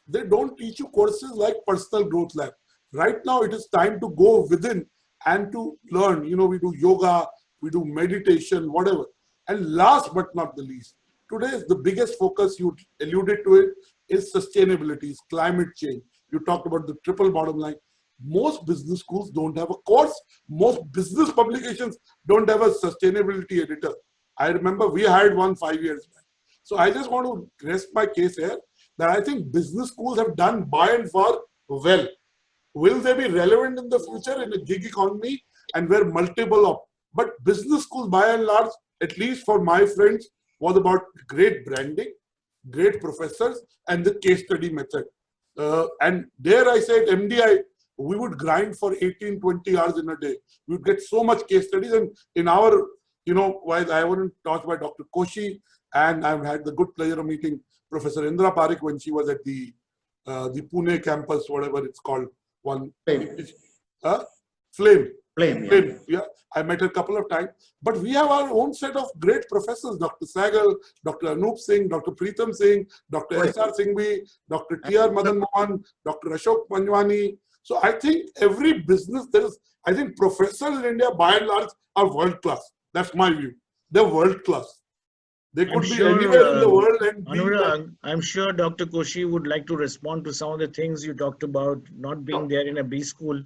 they don't teach you courses like Personal Growth Lab. Right now, it is time to go within and to learn. You know, we do yoga, we do meditation, whatever. And last but not the least, today the biggest focus, you alluded to it, is sustainability, is climate change. You talked about the triple bottom line. Most business schools don't have a course. Most business publications don't have a sustainability editor. I remember we hired one 5 years back. So I just want to rest my case here that I think business schools have done by and far well. Will they be relevant in the future in a gig economy and where multiple of, but business schools by and large, at least for my friends, was about great branding, great professors, and the case study method. And there I said, MDI, we would grind for 18, 20 hours in a day. We would get so much case studies. And in our, you know, while I wasn't taught by Dr. Koshy, and I've had the good pleasure of meeting Professor Indra Parekh when she was at the Pune campus, whatever it's called. Flame. Yeah, I met her a couple of times. But we have our own set of great professors, Dr. Sagal, Dr. Anup Singh, Dr. Preetham Singh, Dr. S.R. Singhvi, Dr. T.R. Madan Mohan, Dr. Ashok Panjwani. So I think every business, I think professors in India by and large are world class. That's my view. They're world class. They could be anywhere in the world and Annurag, I'm sure Dr. Koshy would like to respond to some of the things you talked about not being there in a B school.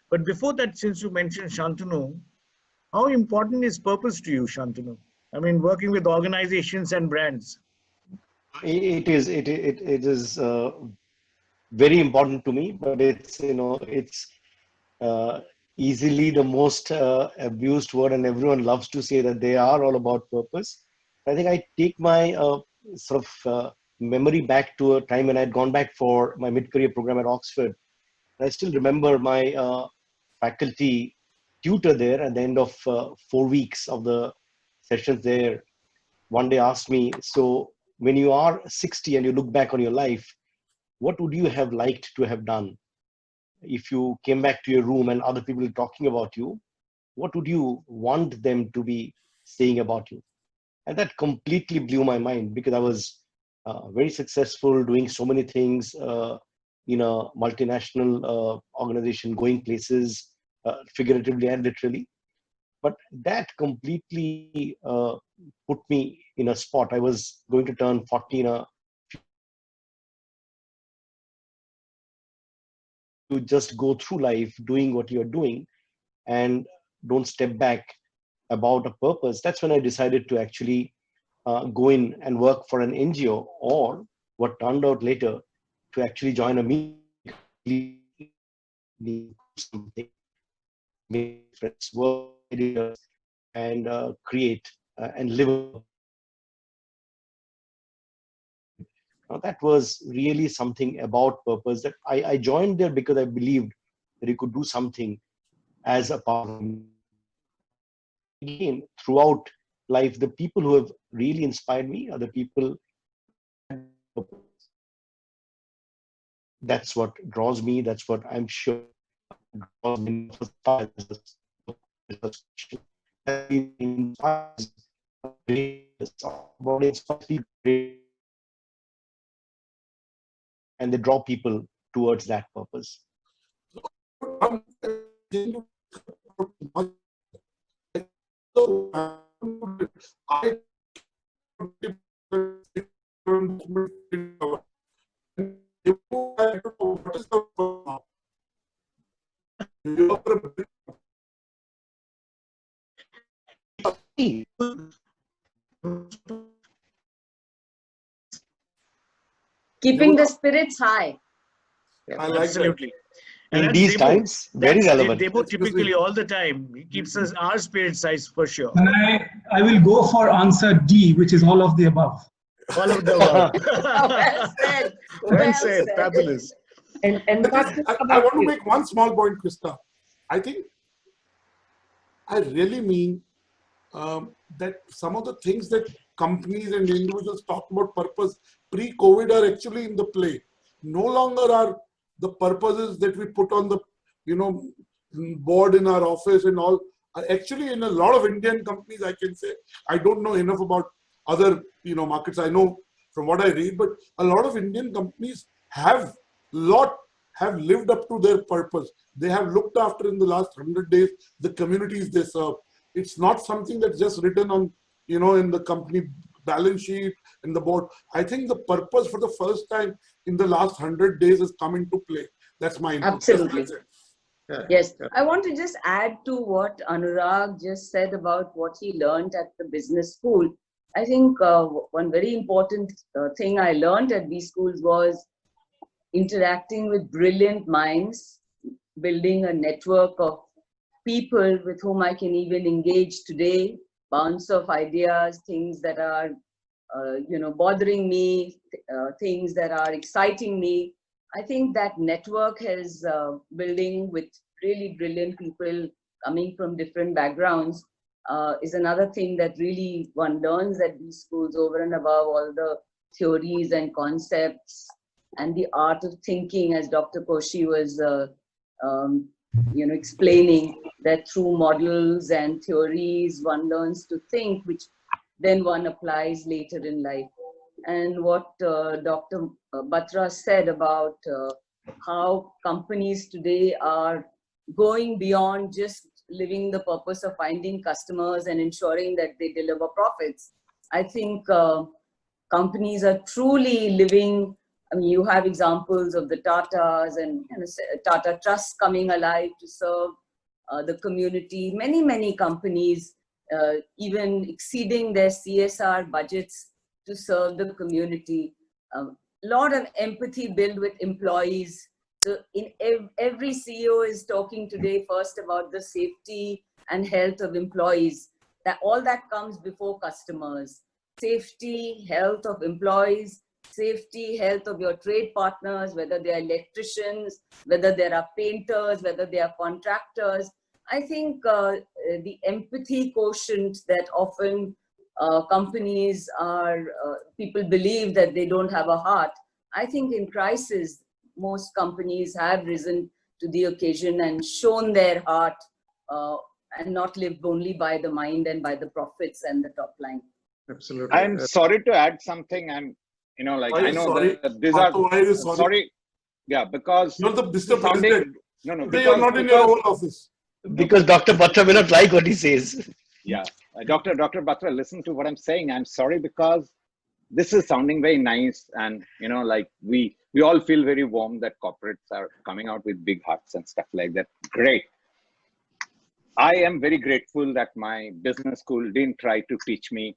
But before that, since you mentioned Shantanu, how important is purpose to you, Shantanu? I mean, working with organizations and brands. It is very important to me, but it's, you know, it's easily the most abused word, and everyone loves to say that they are all about purpose. I think I take my memory back to a time when I had gone back for my mid-career program at Oxford. I still remember my faculty tutor there at the end of 4 weeks of the sessions there. One day asked me, so when you are 60 and you look back on your life, what would you have liked to have done? If you came back to your room and other people were talking about you, what would you want them to be saying about you? And that completely blew my mind, because I was very successful doing so many things in a multinational organization, going places, figuratively and literally. But that completely put me in a spot. I was going to turn 40 in a you just go through life doing what you're doing and don't step back about a purpose. That's when I decided to actually go in and work for an NGO, or what turned out later to actually join a media something, make friends, work and create and live. Now, that was really something about purpose that I joined there because I believed that you could do something as a part of me. Again, throughout life, the people who have really inspired me are the people. That's what draws me. That's what I'm sure draws me. And they draw people towards that purpose. Keeping the spirits high. I like Absolutely. In And these Debo. times, very relevant. Debo typically all the time. He keeps us our spirit size for sure. And I will go for answer D, which is all of the above. All of the above. Well said. Well said. Fabulous. And But Dr. I want to make one small point, Krista. I think I really mean that some of the things that companies and individuals talk about purpose pre-COVID are actually in the play. No longer are the purposes that we put on the, board in our office and all, are actually in a lot of Indian companies, I can say. I don't know enough about other, markets. I know from what I read, but a lot of Indian companies have lived up to their purpose. They have looked after in the last 100 days the communities they serve. It's not something that's just written on, in the company balance sheet and the board. I think the purpose for the first time in the last 100 days has come into play. That's my input. Absolutely. Yes. Yeah. I want to just add to what Annurag just said about what he learned at the business school. I think one very important thing I learned at these schools was interacting with brilliant minds, building a network of people with whom I can even engage today, bounce of ideas, things that are, bothering me, things that are exciting me. I think that network has building with really brilliant people coming from different backgrounds is another thing that really one learns at these schools over and above all the theories and concepts and the art of thinking, as Dr. Koshy was explaining, that through models and theories one learns to think, which then one applies later in life. And what Dr. Batra said about how companies today are going beyond just living the purpose of finding customers and ensuring that they deliver profits. I think companies are truly living. I mean, you have examples of the Tatas and Tata Trust coming alive to serve the community. Many companies even exceeding their CSR budgets to serve the community. A lot of empathy built with employees. So in every CEO is talking today first about the safety and health of employees. That all that comes before customers. Safety, health of employees, safety, health of your trade partners, whether they are electricians, whether they are painters, whether they are contractors. I think the empathy quotient that often companies are, people believe that they don't have a heart. I think in crisis, most companies have risen to the occasion and shown their heart and not lived only by the mind and by the profits and the top line. Absolutely. I'm sorry to add something. I know sorry? that these are, Why are you sorry? Yeah, because You're the Mr. President. No, You're not in your own office. Because Dr. Batra may not like what he says. Yeah, Dr. Batra, listen to what I'm saying. I'm sorry because this is sounding very nice, and we all feel very warm that corporates are coming out with big hearts and stuff like that. Great. I am very grateful that my business school didn't try to teach me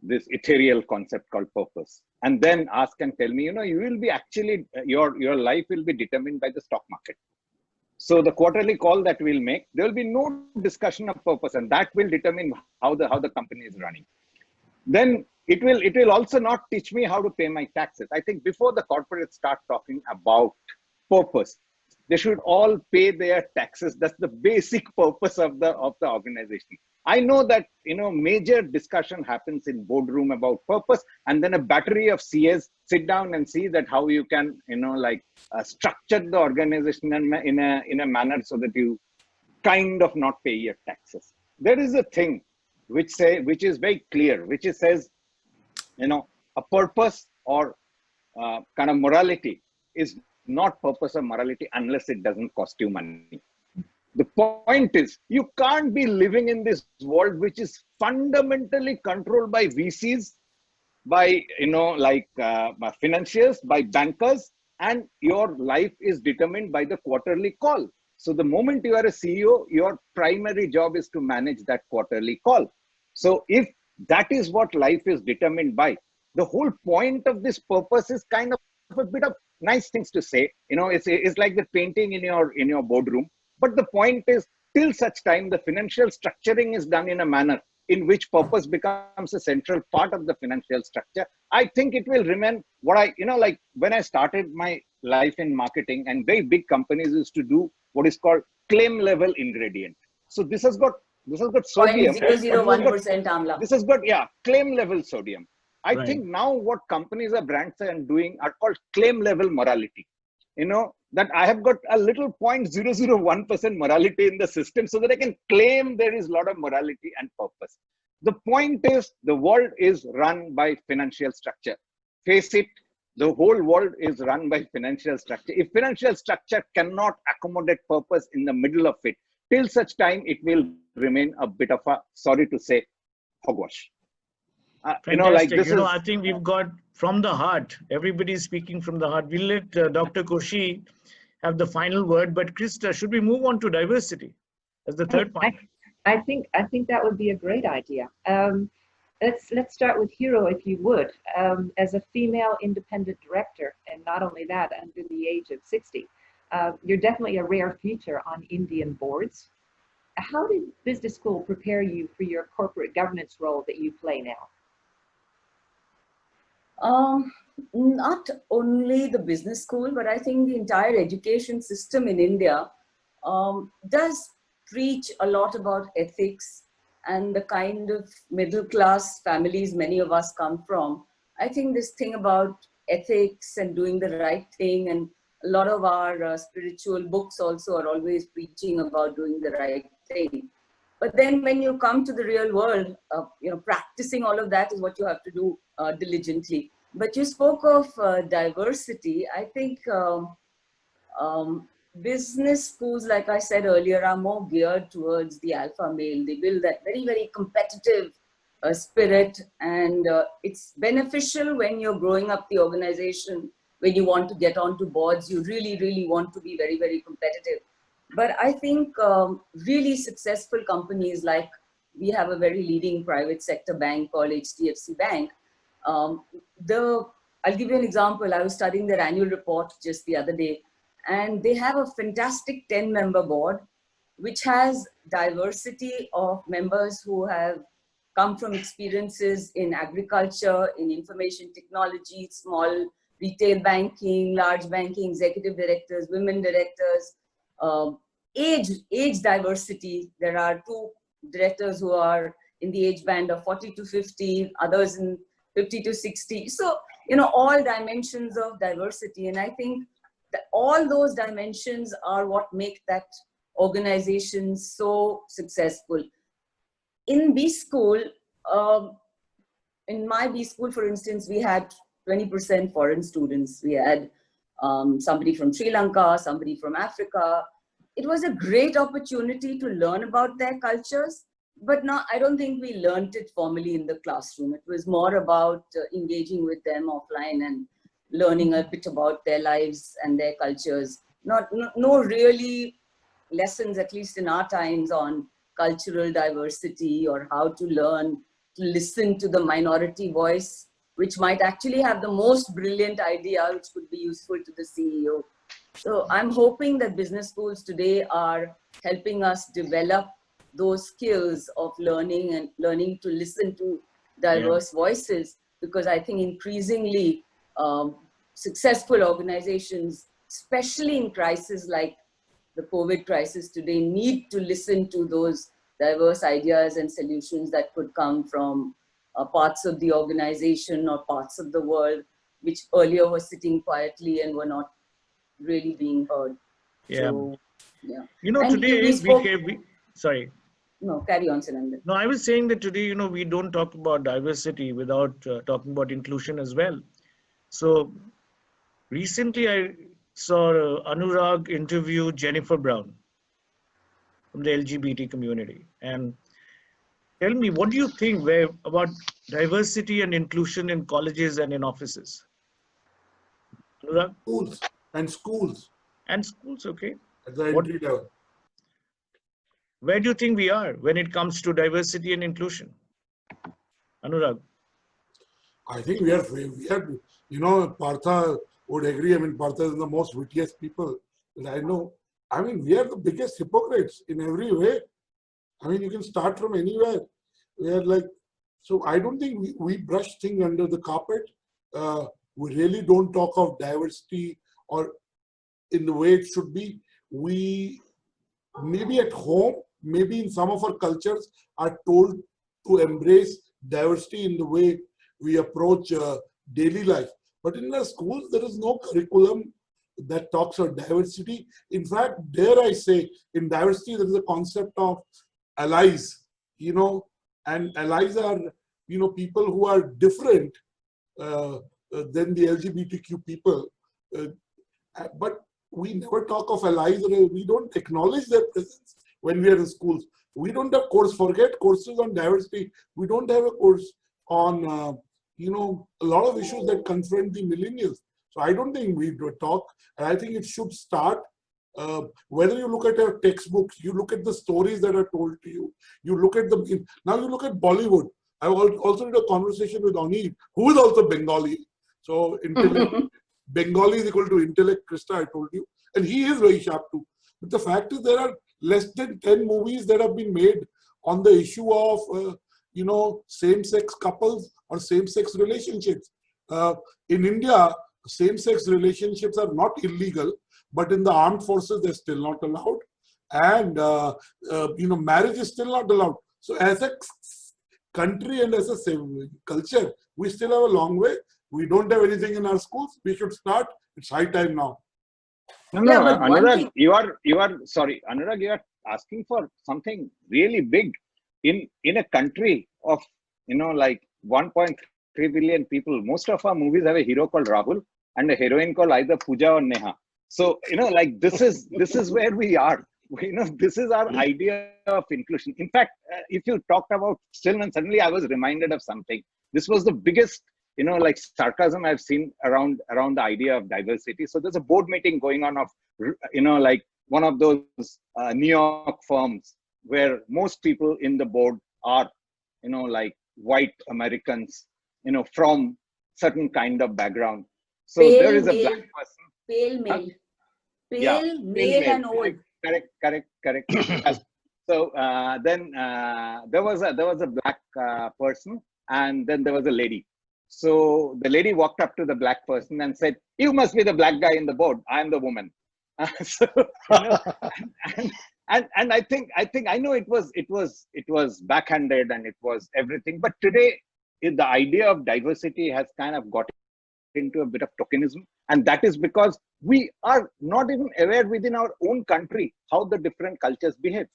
this ethereal concept called purpose, and then ask and tell me, you will be actually your life will be determined by the stock market. So the quarterly call that we'll make, there will be no discussion of purpose, and that will determine how the company is running. Then it will also not teach me how to pay my taxes. I think before the corporates start talking about purpose, they should all pay their taxes. That's the basic purpose of the organization. I know that major discussion happens in boardroom about purpose, and then a battery of CAs sit down and see that how you can structure the organization in a manner so that you kind of not pay your taxes. There is a thing which is very clear, which says a purpose or kind of morality is not purpose or morality unless it doesn't cost you money. The point is, you can't be living in this world which is fundamentally controlled by VCs, by by financiers, by bankers, and your life is determined by the quarterly call. So the moment you are a CEO, your primary job is to manage that quarterly call. So if that is what life is determined by, the whole point of this purpose is kind of a bit of nice things to say. It's like the painting in your boardroom. But the point is, till such time the financial structuring is done in a manner in which purpose becomes a central part of the financial structure, I think it will remain what like when I started my life in marketing, and very big companies used to do what is called claim level ingredient. So this has got sodium, but amla. this has got, claim level sodium. I Right. think now what companies or brands are doing are called claim level morality. That I have got a little 0.001% morality in the system so that I can claim there is a lot of morality and purpose. The point is, the world is run by financial structure. Face it, the whole world is run by financial structure. If financial structure cannot accommodate purpose in the middle of it, till such time it will remain a bit of a, sorry to say, hogwash. Fantastic. I think we've got from the heart. Everybody's speaking from the heart. We'll let Dr. Koshy have the final word. But Krista, should we move on to diversity as the third point? I think that would be a great idea. Let's start with Hero, if you would. As a female independent director, and not only that, under the age of 60, you're definitely a rare feature on Indian boards. How did business school prepare you for your corporate governance role that you play now? Not only the business school, but I think the entire education system in India does preach a lot about ethics and the kind of middle class families many of us come from. I think this thing about ethics and doing the right thing, and a lot of our spiritual books also are always preaching about doing the right thing. But then when you come to the real world, practicing all of that is what you have to do diligently. But you spoke of diversity. I think business schools, like I said earlier, are more geared towards the alpha male. They build that very, very competitive spirit, and it's beneficial when you're growing up the organization, when you want to get onto boards, you really, really want to be very, very competitive. But I think really successful companies, like we have a very leading private sector bank called HDFC Bank. I'll give you an example. I was studying their annual report just the other day, and they have a fantastic 10-member board, which has diversity of members who have come from experiences in agriculture, in information technology, small retail banking, large banking, executive directors, women directors, age diversity. There are 2 directors who are in the age band of 40 to 50, others in 50 to 60. So, all dimensions of diversity. And I think that all those dimensions are what make that organization so successful. In B school, in my B school, for instance, we had 20% foreign students. We had somebody from Sri Lanka, somebody from Africa. It was a great opportunity to learn about their cultures, but I don't think we learned it formally in the classroom. It was more about engaging with them offline and learning a bit about their lives and their cultures. No really lessons, at least in our times, on cultural diversity or how to learn to listen to the minority voice, which might actually have the most brilliant idea, which could be useful to the CEO. So I'm hoping that business schools today are helping us develop those skills of learning and learning to listen to diverse voices, because I think increasingly successful organizations, especially in crises like the COVID crisis today, need to listen to those diverse ideas and solutions that could come from parts of the organization or parts of the world which earlier were sitting quietly and were not really being heard. Yeah. So, yeah. Today sorry. No, carry on, Sananda. No, I was saying that today, we don't talk about diversity without talking about inclusion as well. So recently I saw Annurag interview Jennifer Brown from the LGBT community. And tell me, what do you think about diversity and inclusion in colleges and in offices? Annurag? Schools. And schools, okay. At the entry level. Where do you think we are when it comes to diversity and inclusion? Annurag? I think we are, Partha would agree. I mean, Partha is the most wittiest people that I know. I mean, we are the biggest hypocrites in every way. I mean, you can start from anywhere. We are like, so I don't think we brush things under the carpet. We really don't talk of diversity or in the way it should be. We maybe at home, maybe in some of our cultures are told to embrace diversity in the way we approach daily life. But in our schools, there is no curriculum that talks of diversity. In fact, dare I say, in diversity, there is a concept of allies, you know, and allies are, you know, people who are different than the LGBTQ people. But we never talk of allies, or we don't acknowledge their presence when we are in schools. We don't have forget courses on diversity. We don't have a course on, you know, a lot of issues that confront the millennials. So I don't think we talk, and I think it should start. Whether you look at our textbooks, you look at the stories that are told to you, you look at the, now you look at Bollywood. I also had a conversation with Anil, who is also Bengali. So intellect, Bengali is equal to intellect, Krista, I told you. And he is very sharp too. But the fact is there are less than 10 movies that have been made on the issue of, you know, same-sex couples or same-sex relationships. In India, same-sex relationships are not illegal, but in the armed forces, they're still not allowed. And, you know, marriage is still not allowed. So as a country and as a culture, we still have a long way. We don't have anything in our schools. We should start. It's high time now. No, Yeah, no, but one Annurag, thing- you are sorry, Annurag, you are asking for something really big in a country of, you know, like 1.3 billion people. Most of our movies have a hero called Rahul and a heroine called either Pooja or Neha. So, you know, like this is where we are. You know, this is our idea of inclusion. In fact, if you talked about Stillman, suddenly I was reminded of something. This was the biggest, you know, like sarcasm I've seen around the idea of diversity. So there's a board meeting going on of, you know, like one of those New York firms where most people in the board are, you know, like white Americans, you know, from certain kind of background. So Pale there is a male, black person. pale male, pale Yeah, male and old. Correct. Yes. So then there was a black person, and then there was a lady. So the lady walked up to the black person and said, "You must be the black guy in the board. I am the woman." So, you know, and I think I know it was backhanded and it was everything. But today, the idea of diversity has kind of got into a bit of tokenism, and that is because we are not even aware within our own country how the different cultures behave.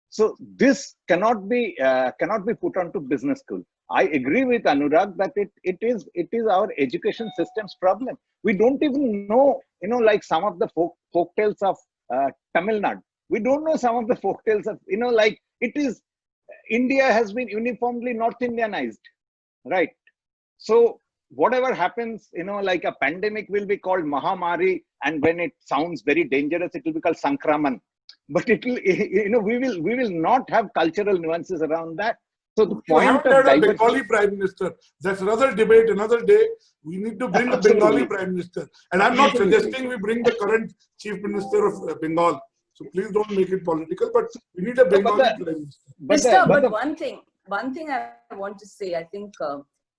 So this cannot be put onto business school. I agree with Annurag that it is our education system's problem. We don't even know, you know, like some of the folk tales of Tamil Nadu. We don't know some of the folk tales of, you know, like it is, India has been uniformly North Indianized, right? So whatever happens, you know, like a pandemic will be called Mahamari, and when it sounds very dangerous, it will be called Sankraman. But it will, you know, we will not have cultural nuances around that. So the You point haven't of had a diversity, Bengali prime minister. That's another debate, another day. We need to bring a Bengali prime minister. And I'm not suggesting we bring the current chief minister of Bengal. So please don't make it political, but we need a Bengali prime minister. But one thing I want to say, I think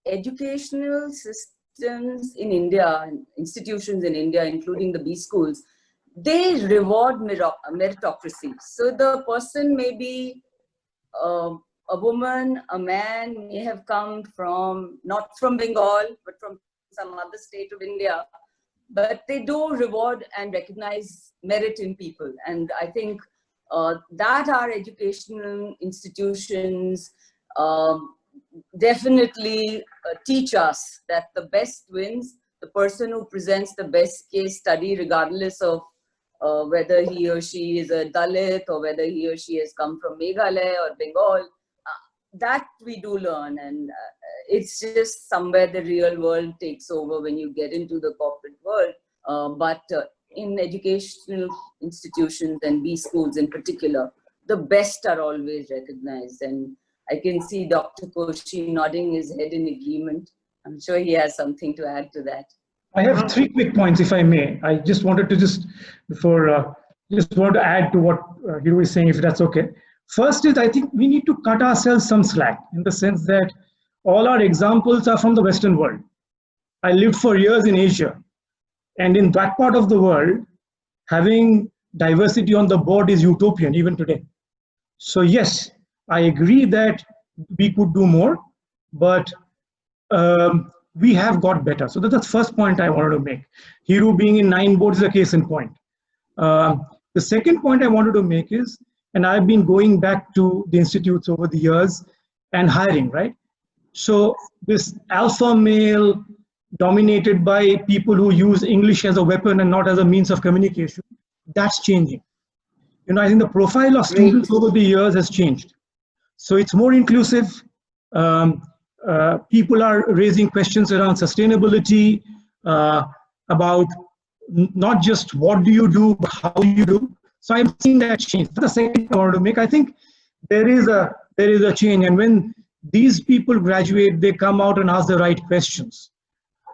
educational systems in India, institutions in India, including the B schools, they reward meritocracy. So the person may be a woman, a man, may have come from, not from Bengal, but from some other state of India, but they do reward and recognize merit in people. And I think that our educational institutions definitely teach us that the best wins. The person who presents the best case study, regardless of whether he or she is a Dalit or whether he or she has come from Meghalaya or Bengal, that we do learn. And it's just somewhere the real world takes over when you get into the corporate world. But in educational institutions and B schools in particular, the best are always recognized. And I can see Dr. Koshy nodding his head in agreement. I'm sure he has something to add to that. I have three quick points, if I may. I just wanted to just want to add to what Hiru is saying, if that's okay. First is, I think we need to cut ourselves some slack in the sense that all our examples are from the Western world. I lived for years in Asia, and in that part of the world, having diversity on the board is utopian even today. So yes, I agree that we could do more, but we have got better. So that's the first point I wanted to make. Hiru being in 9 boards is a case in point. The second point I wanted to make is, and I've been going back to the institutes over the years and hiring, right? So this alpha male dominated by people who use English as a weapon and not as a means of communication, that's changing. You know, I think the profile of students over the years has changed. So it's more inclusive. People are raising questions around sustainability, about not just what do you do, but how do you do. So I'm seeing that change. That's the second point I wanted to make. I think there is a change, and when these people graduate, they come out and ask the right questions.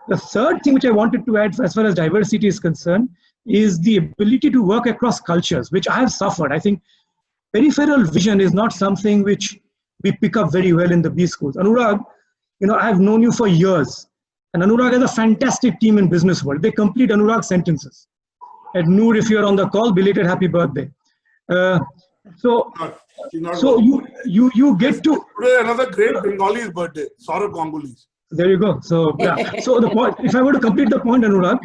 The third thing which I wanted to add, as far as diversity is concerned, is the ability to work across cultures, which I have suffered. I think peripheral vision is not something which we pick up very well in the B schools. Annurag, you know, I have known you for years, and Annurag has a fantastic team in Businessworld. They complete Annurag sentences. And Noor, if you're on the call, belated happy birthday. So you get to today another great Bengali's birthday, Saurabh Ganguly's. There you go. So yeah. So the point, if I were to complete the point, Annurag,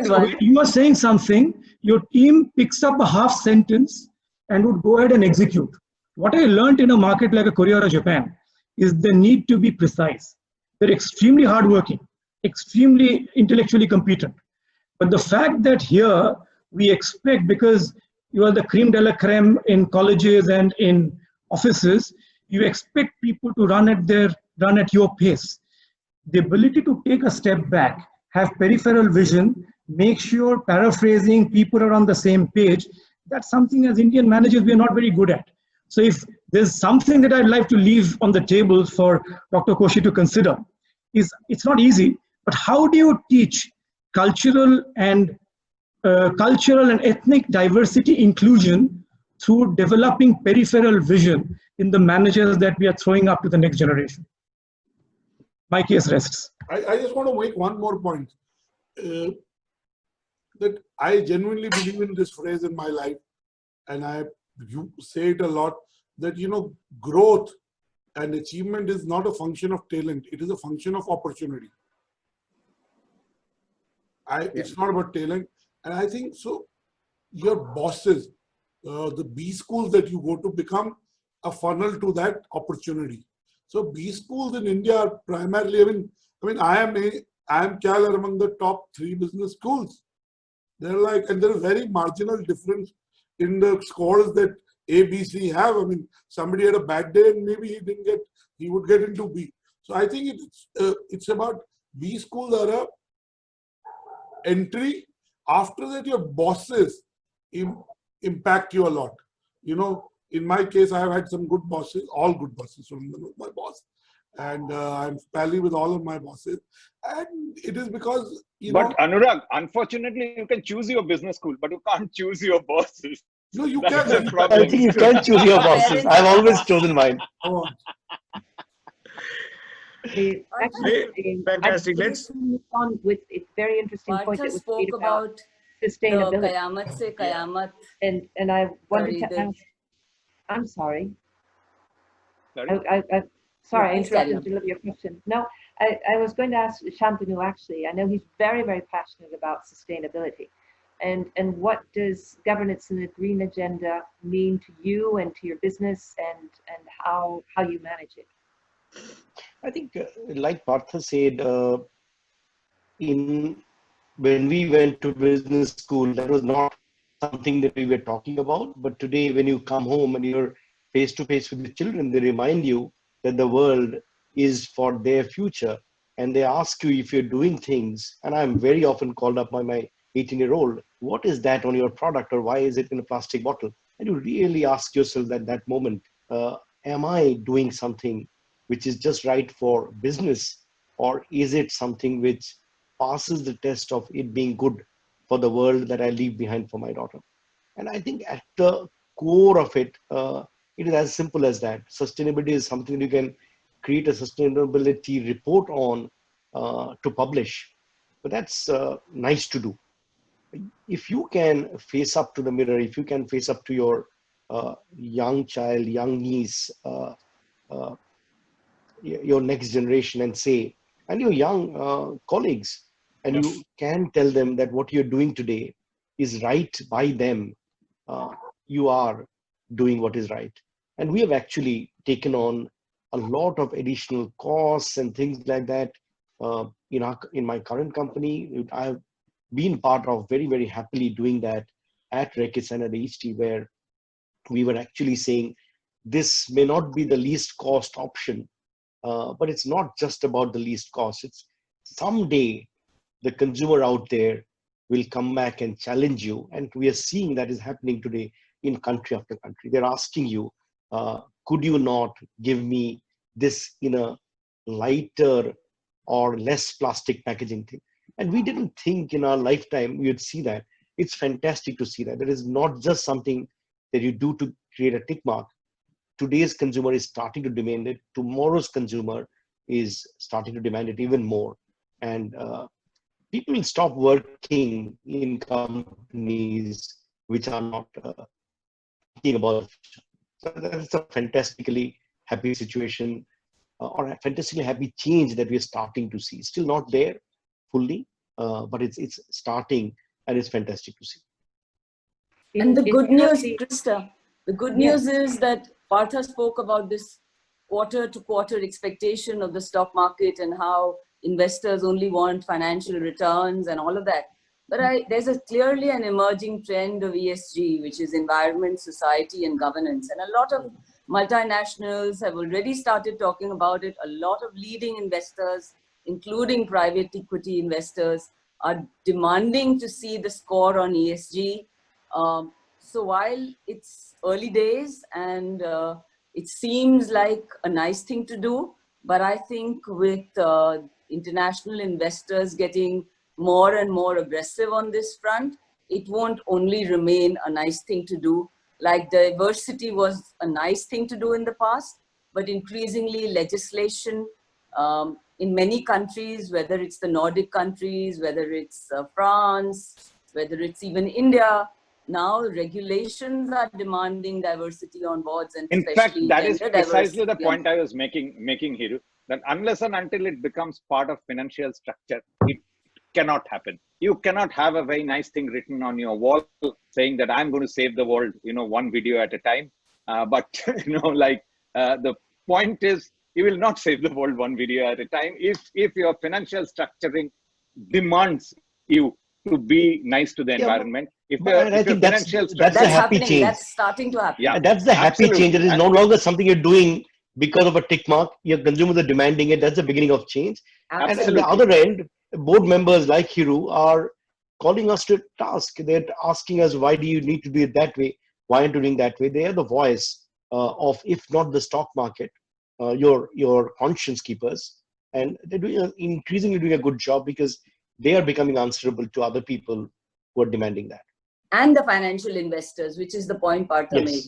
so you are saying something, your team picks up a half sentence and would go ahead and execute. What I learned in a market like a Korea or Japan is the need to be precise. They're extremely hardworking, extremely intellectually competent. But the fact that here we expect, because you are the creme de la creme in colleges and in offices, you expect people to run at your pace. The ability to take a step back, have peripheral vision, make sure paraphrasing, people are on the same page, that's something as Indian managers we are not very good at. So if there's something that I'd like to leave on the table for Dr. Koshy to consider, is it's not easy, but how do you teach cultural and ethnic diversity inclusion through developing peripheral vision in the managers that we are throwing up to the next generation? My case rests. I just want to make one more point. That I genuinely believe in this phrase in my life, and you say it a lot, that, you know, growth and achievement is not a function of talent, it is a function of opportunity. It's not about talent. And I think so your bosses, the B schools that you go to, become a funnel to that opportunity. So B schools in India are primarily, I mean, IIM Cal are among the top 3 business schools. They're like, and there's very marginal difference in the scores that A, B, C have. I mean, somebody had a bad day and maybe he would get into B. So I think it's about B schools are a entry. After that, your bosses impact you a lot. You know, in my case, I have had some good bosses, all good bosses from my boss. And I'm pally with all of my bosses. And it is because, But Annurag, unfortunately, you can choose your business school, but you can't choose your bosses. No, you That's can. the problem. I think you can choose your bosses. I've always chosen mine. Actually, Fantastic. Let's move on with a very interesting point that was made about the sustainability. Qayamat se Qayamat. And I wanted to ask, I'm sorry. Sorry, I interrupted to deliver your question. No, I was going to ask Shantanu actually. I know he's very, very passionate about sustainability. And what does governance in the green agenda mean to you and to your business, and how you manage it? I think, like Partha said, when we went to business school, that was not something that we were talking about. But today, when you come home and you're face to face with the children, they remind you that the world is for their future. And they ask you if you're doing things. And I'm very often called up by my 18-year-old, what is that on your product, or why is it in a plastic bottle? And you really ask yourself at that moment, am I doing something which is just right for business, or is it something which passes the test of it being good for the world that I leave behind for my daughter. And I think at the core of it, it is as simple as that. Sustainability is something you can create a sustainability report on to publish, but that's nice to do. If you can face up to the mirror, if you can face up to your young child, young niece, uh, your next generation and say, and your young colleagues, and you can tell them that what you're doing today is right by them, you are doing what is right. And we have actually taken on a lot of additional costs and things like that. In my current company, I've been part of very, very happily doing that at Rekis and at HT, where we were actually saying this may not be the least cost option, but it's not just about the least cost. It's someday the consumer out there will come back and challenge you. And we are seeing that is happening today in country after country. They're asking you, could you not give me this in a lighter or less plastic packaging thing? And we didn't think in our lifetime we would see that. It's fantastic to see that. That is not just something that you do to create a tick mark. Today's consumer is starting to demand it. Tomorrow's consumer is starting to demand it even more. And people will stop working in companies which are not thinking about it. So that's a fantastically happy situation or a fantastically happy change that we're starting to see. Still not there fully, but it's starting, and it's fantastic to see. And the good news, Krista, the good news is that Partha spoke about this quarter-to-quarter expectation of the stock market and how investors only want financial returns and all of that. But there's clearly an emerging trend of ESG, which is environment, society, and governance. And a lot of multinationals have already started talking about it. A lot of leading investors, including private equity investors, are demanding to see the score on ESG. So while it's early days and it seems like a nice thing to do, but I think with international investors getting more and more aggressive on this front, it won't only remain a nice thing to do. Like diversity was a nice thing to do in the past, but increasingly legislation in many countries, whether it's the Nordic countries, whether it's France, whether it's even India, now regulations are demanding diversity on boards, and in fact, that is precisely the point I was making, Hiru, that unless and until it becomes part of financial structure, it cannot happen. You cannot have a very nice thing written on your wall saying that I'm going to save the world, one video at a time. But the point is, you will not save the world one video at a time if your financial structuring demands you to be nice to the environment. I think that's the happy change. That's starting to happen. Yeah, that's the happy change. It is no longer something you're doing because of a tick mark. Your consumers are demanding it. That's the beginning of change. Absolutely. And at the other end, board members like Hiru are calling us to task. They're asking us, why do you need to do it that way? Why aren't you doing that way? They are the voice of, if not the stock market, your conscience keepers. And they're increasingly doing a good job because they are becoming answerable to other people who are demanding that. And the financial investors, which is the point Partha made.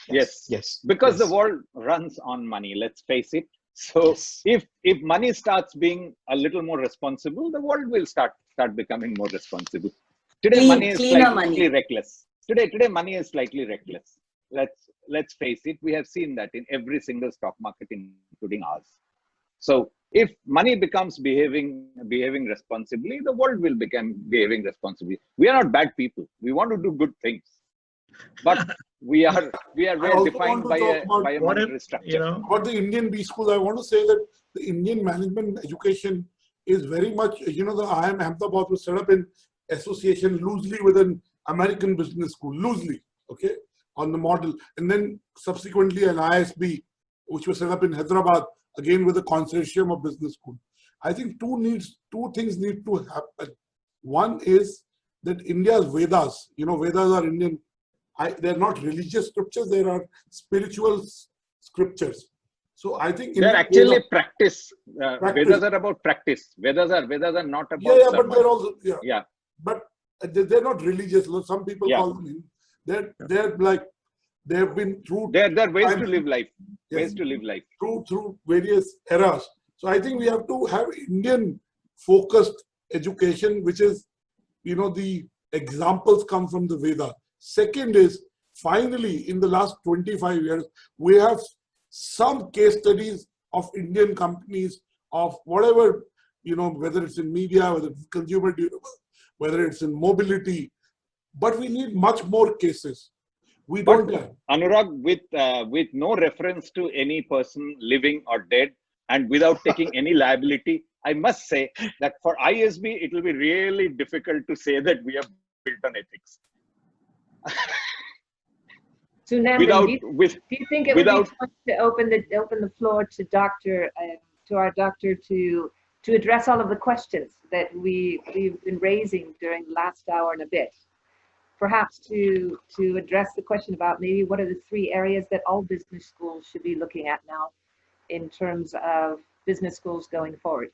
Yes. Because the world runs on money, let's face it. So if money starts being a little more responsible, the world will start becoming more responsible. Today, money is slightly reckless. Today, money is slightly reckless. Let's face it. We have seen that in every single stock market, including ours. So if money becomes behaving responsibly, the world will become behaving responsibly. We are not bad people. We want to do good things, but we are defined by a monetary structure. About the Indian B schools, I want to say that the Indian management education is very much, the IIM Ahmedabad was set up in association loosely with an American business school, loosely, okay, on the model, and then subsequently an ISB, which was set up in Hyderabad, again with a consortium of business school. I think two things need to happen. One is that India's Vedas, Vedas are Indian, they're not religious scriptures, they are spiritual scriptures. So I think they're actually practice. Vedas are about practice. Vedas are not about. Yeah, but they're also But they're not religious. Some people call them. They're like they've been through. They're ways to live life. Ways to live life. Through various eras. So I think we have to have Indian focused education, which is, the examples come from the Veda. Second is, finally, in the last 25 years, we have some case studies of Indian companies of whatever, whether it's in media, whether it's consumer durable, whether it's in mobility, but we need much more cases. We don't have. Annurag, with no reference to any person living or dead and without taking any liability, I must say that for ISB, it will be really difficult to say that we are built on ethics. So Nandan, do you think it would be time to open the floor to our doctor to address all of the questions that we've been raising during the last hour and a bit? Perhaps to address the question about maybe what are the 3 areas that all business schools should be looking at now in terms of business schools going forward.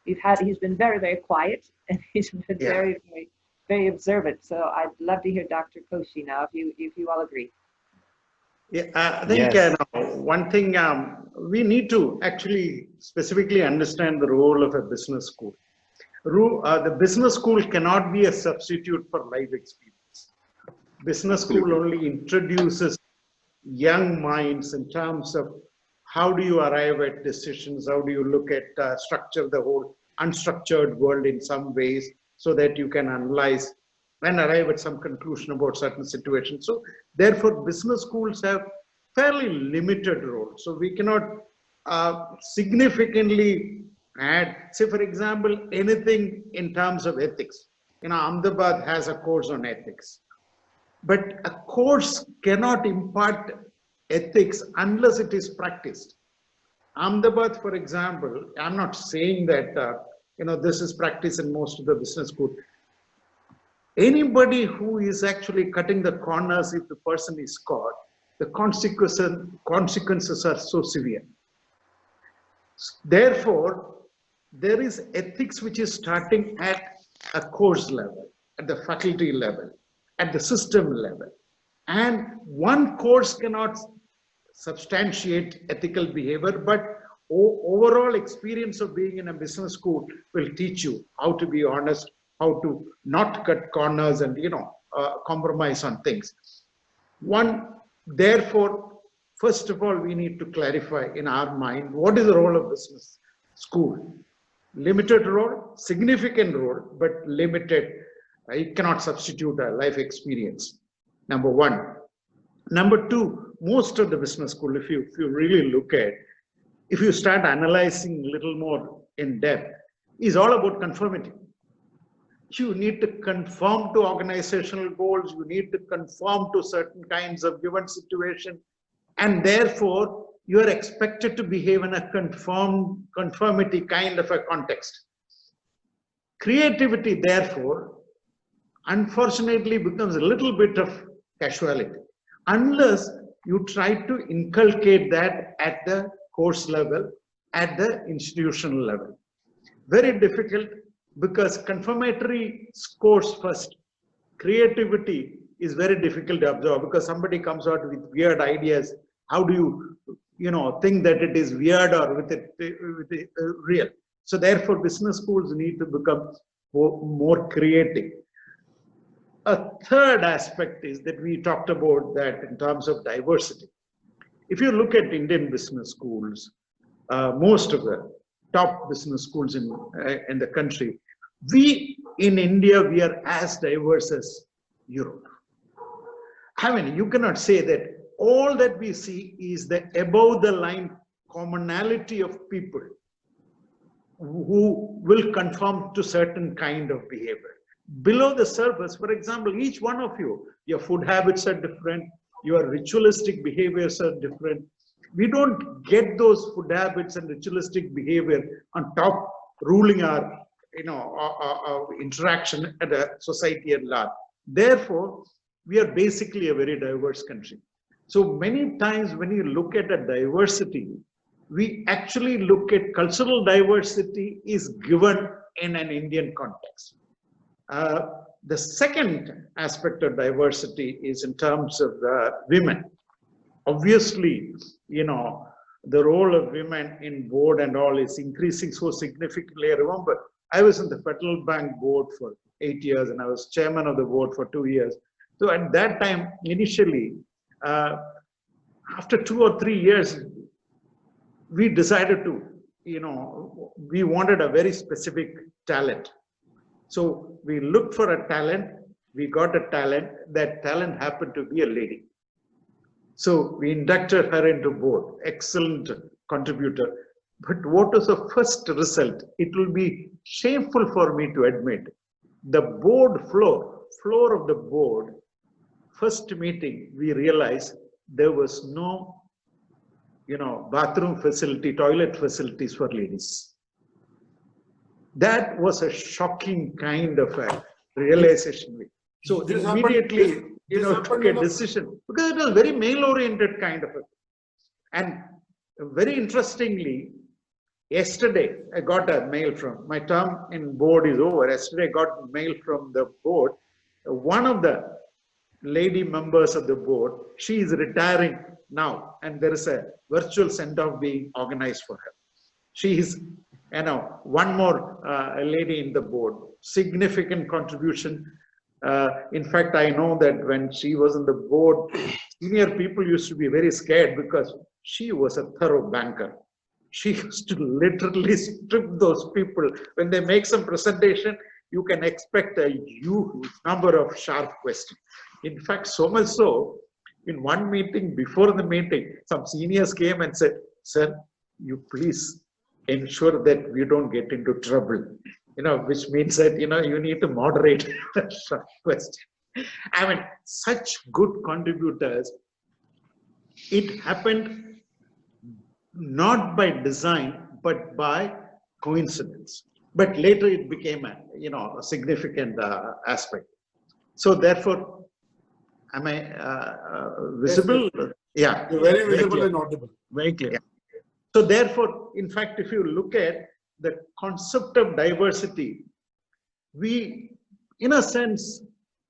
He's been very, very quiet, and he's been very, very, very observant. So I'd love to hear Dr. Koshy now, if you all agree. Yeah, I think one thing we need to actually specifically understand the role of a business school. The business school cannot be a substitute for life experience. Business school only introduces young minds in terms of how do you arrive at decisions, how do you look at structure the whole unstructured world in some ways so that you can analyze and arrive at some conclusion about certain situations. So therefore, business schools have fairly limited role. So we cannot significantly add, say for example, anything in terms of ethics. Ahmedabad has a course on ethics, but a course cannot impart ethics unless it is practiced. Ahmedabad, for example, I'm not saying that this is practiced in most of the business schools. Anybody who is actually cutting the corners, if the person is caught, the consequences are so severe. Therefore, there is ethics which is starting at a course level, at the faculty level, at the system level. And one course cannot substantiate ethical behavior, but overall experience of being in a business school will teach you how to be honest, how to not cut corners and compromise on things. Therefore, first of all, we need to clarify in our mind what is the role of business school. Limited role, significant role, but limited. It cannot substitute a life experience. Number one. Number two, most of the business school, if you really look at, if you start analyzing a little more in depth, is all about conformity. You need to conform to organizational goals, you need to conform to certain kinds of given situation, and therefore you are expected to behave in a conformity kind of a context. Creativity, therefore, unfortunately becomes a little bit of casuality, unless you try to inculcate that at the course level, at the institutional level. Very difficult, because confirmatory scores first. Creativity is very difficult to absorb, because somebody comes out with weird ideas. How do you, think that it is weird or with it real? So therefore, business schools need to become more creative. A third aspect is that we talked about that in terms of diversity. If you look at Indian business schools, most of the top business schools in the country, we in India, we are as diverse as Europe. I mean, you cannot say that all that we see is the above the line commonality of people who will conform to certain kind of behavior. Below the surface, for example, each one of you, your food habits are different, your ritualistic behaviors are different. We don't get those food habits and ritualistic behavior on top ruling our interaction at a society at large. Therefore, we are basically a very diverse country. So many times when you look at a diversity, we actually look at cultural diversity is given in an Indian context. The second aspect of diversity is in terms of women. Obviously, you know, the role of women in board and all is increasing so significantly. I remember I was in the Federal Bank board for 8 years and I was chairman of the board for 2 years. So at that time, initially, after 2 or 3 years, we decided to, you know, we wanted a very specific talent. So we looked for a talent, we got a talent, that talent happened to be a lady. So we inducted her into board, excellent contributor. But what was the first result? It will be shameful for me to admit. The board floor of the board, first meeting, we realized there was no, you know, bathroom facility, toilet facilities for ladies. That was a shocking kind of a realization. So immediately, you know, took a decision because it was very male-oriented kind of a thing. And very interestingly, yesterday I got a mail from, my term in board is over. Yesterday I got a mail from the board. One of the lady members of the board, she is retiring now, and there is a virtual send-off being organized for her. She is, you know, one more lady in the board, significant contribution. In fact, I know that when she was on the board, senior people used to be very scared because she was a thorough banker. She used to literally strip those people. When they make some presentation, you can expect a huge number of sharp questions. In fact, so much so, in one meeting, before the meeting, some seniors came and said, "Sir, you please ensure that we don't get into trouble." You know, which means that, you know, you need to moderate the question. I mean, such good contributors. It happened not by design, but by coincidence. But later it became a, you know, a significant aspect. So therefore, am I visible? Yes, yeah. You're very visible and audible. Very clear. Yeah. So therefore, in fact, if you look at the concept of diversity, we, in a sense,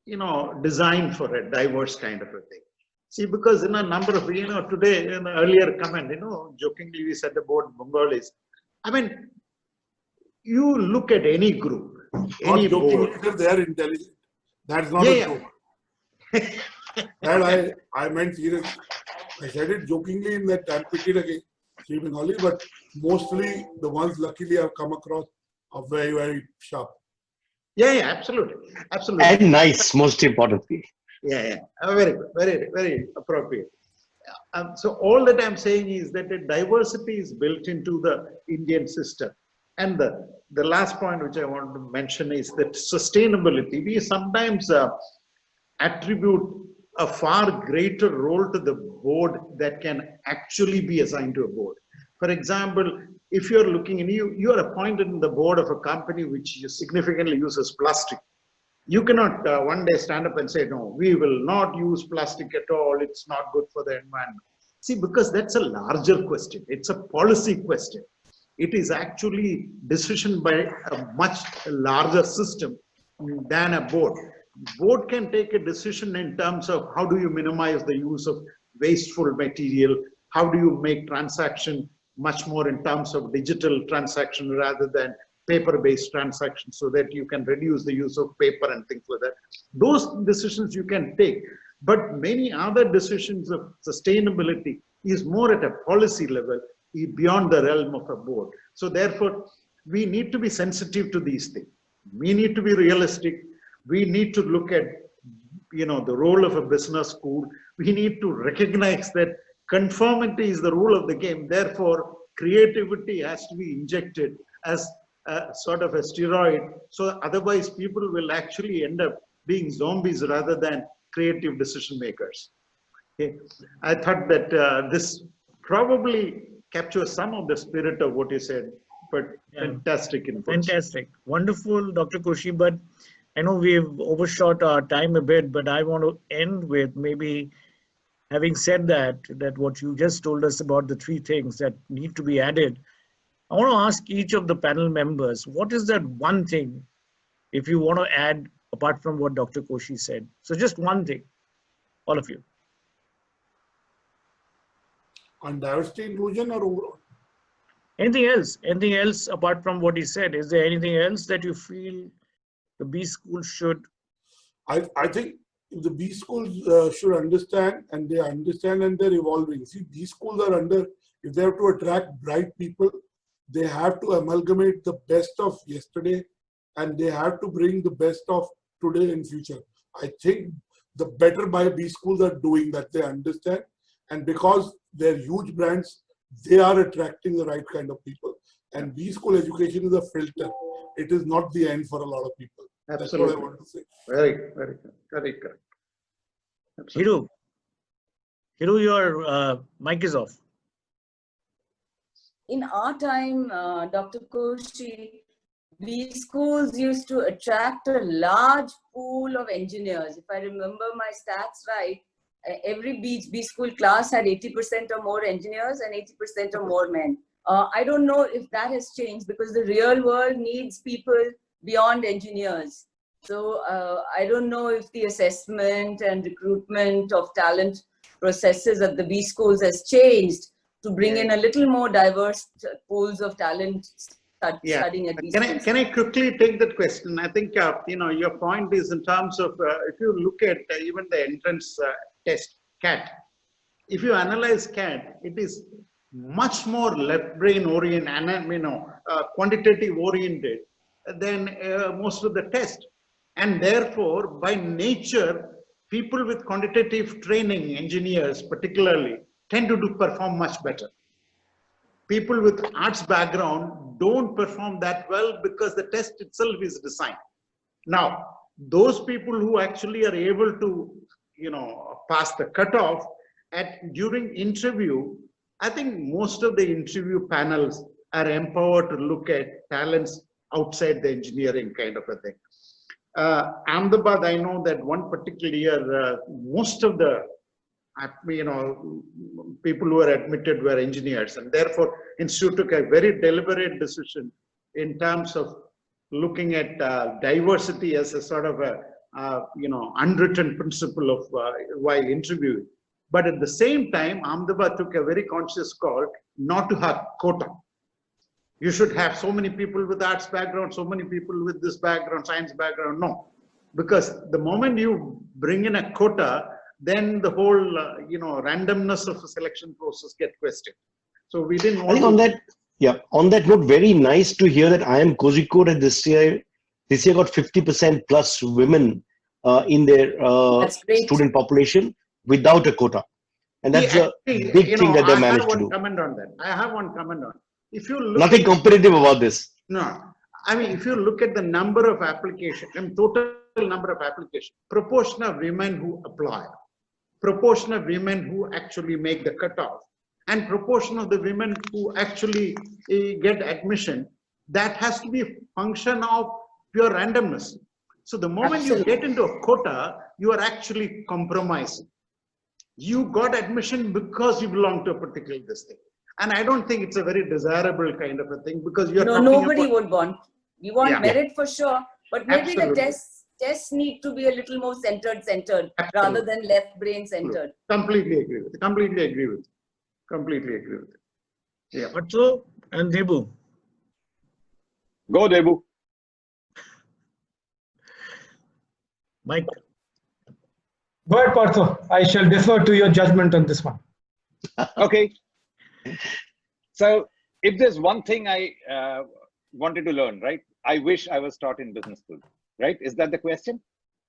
you know, design for a diverse kind of a thing. See, because in a number of, you know, today in the earlier comment, you know, jokingly we said about Bengalis. I mean, you look at any group, any board. They are intelligent. That's not a joke. That I meant seriously. I said it jokingly in that I'm pitied again, Bengali, but mostly the ones luckily I've come across are very, very sharp. Yeah, absolutely. Absolutely. And nice, most importantly. Yeah. Very good. Very, very appropriate. So all that I'm saying is that the diversity is built into the Indian system. And the last point which I want to mention is that sustainability. We sometimes attribute a far greater role to the board that can actually be assigned to a board. For example, if you're looking and you are appointed in the board of a company which significantly uses plastic, you cannot one day stand up and say, no, we will not use plastic at all. It's not good for the environment. See, because that's a larger question. It's a policy question. It is actually decision by a much larger system than a board. Board can take a decision in terms of how do you minimize the use of wasteful material, how do you make transaction much more in terms of digital transaction rather than paper-based transactions so that you can reduce the use of paper and things like that. Those decisions you can take, but many other decisions of sustainability is more at a policy level beyond the realm of a board. So therefore, we need to be sensitive to these things. We need to be realistic. We need to look at, you know, the role of a business school. We need to recognize that conformity is the rule of the game. Therefore, creativity has to be injected as a sort of a steroid. So otherwise, people will actually end up being zombies rather than creative decision makers. Okay. I thought that this probably captures some of the spirit of what you said, but fantastic input. Fantastic. Wonderful, Dr. Koshy, but I know we've overshot our time a bit, but I want to end with maybe having said that, what you just told us about the 3 things that need to be added, I want to ask each of the panel members, what is that one thing, if you want to add, apart from what Dr. Koshy said? So just one thing, all of you. On diversity inclusion or overall? Anything else? Anything else apart from what he said? Is there anything else that you feel the B school should? I think the B schools should understand, and they understand, and they're evolving. See, B schools are under, if they have to attract bright people, they have to amalgamate the best of yesterday, and they have to bring the best of today and future. I think the better by B schools are doing that. They understand, and because they're huge brands, they are attracting the right kind of people. And B school education is a filter. It is not the end for a lot of people. Absolutely. That's what I want to say. Very good. Very correct. Hiru, your mic is off. In our time, Dr. Koshy, B schools used to attract a large pool of engineers. If I remember my stats right, every B school class had 80% or more engineers and 80% or more men. I don't know if that has changed, because the real world needs people beyond engineers. So I don't know if the assessment and recruitment of talent processes at the B schools has changed to bring in a little more diverse pools of talent studying at B schools. Can I quickly take that question? I think your point is in terms of if you look at even the entrance test, CAT. If you analyze CAT, it is much more left brain oriented and quantitative oriented than most of the test. And therefore, by nature, people with quantitative training, engineers particularly, tend to perform much better. People with arts background don't perform that well because the test itself is designed. Now, those people who actually are able to, pass the cutoff during interview, I think most of the interview panels are empowered to look at talents outside the engineering kind of a thing. Ahmedabad, I know that one particular year, most of the people who were admitted were engineers, and therefore Institute took a very deliberate decision in terms of looking at diversity as a sort of a unwritten principle of while interviewing. But at the same time, Ahmedabad took a very conscious call not to have quota. You should have so many people with arts background, so many people with this background, science background. No, because the moment you bring in a quota, then the whole randomness of the selection process get questioned. So we didn't want I think on that note, very nice to hear that IIM Kozhikode at this year got 50% plus women in their student population without a quota. And that's a big thing that they managed to do. I have one comment on it. If you look Nothing competitive about this. No, I mean, if you look at the number of applications and total number of applications, proportion of women who apply, proportion of women who actually make the cutoff, and proportion of the women who actually get admission, that has to be a function of pure randomness. So the moment you get into a quota, you are actually compromising. You got admission because you belong to a particular thing. And I don't think it's a very desirable kind of a thing, because you're nobody would want. You want merit for sure, but maybe the tests need to be a little more centered rather than left brain centered. Completely agree with it. Completely agree with it. Yeah. Batra and Debu. Go, Debu. Mike. Go ahead, Partha. I shall defer to your judgment on this one. Okay. So if there's one thing I wanted to learn, right? I wish I was taught in business school, right? Is that the question?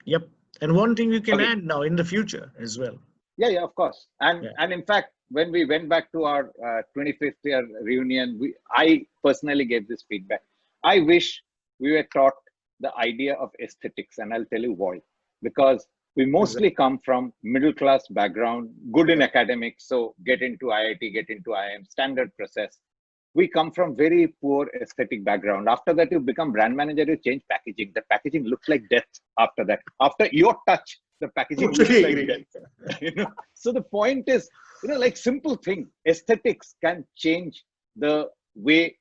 Yep. And one thing you can add now in the future as well. Yeah, of course. And in fact, when we went back to our 25th year reunion, I personally gave this feedback. I wish we were taught the idea of aesthetics, and I'll tell you why. Because we mostly come from middle class background, good in academics, so get into IIT, get into IIM, standard process. We come from very poor aesthetic background. After that, you become brand manager, you change packaging. The packaging looks like death after that. After your touch, the packaging looks Totally like agree. that. So the point is, like simple thing, aesthetics can change the way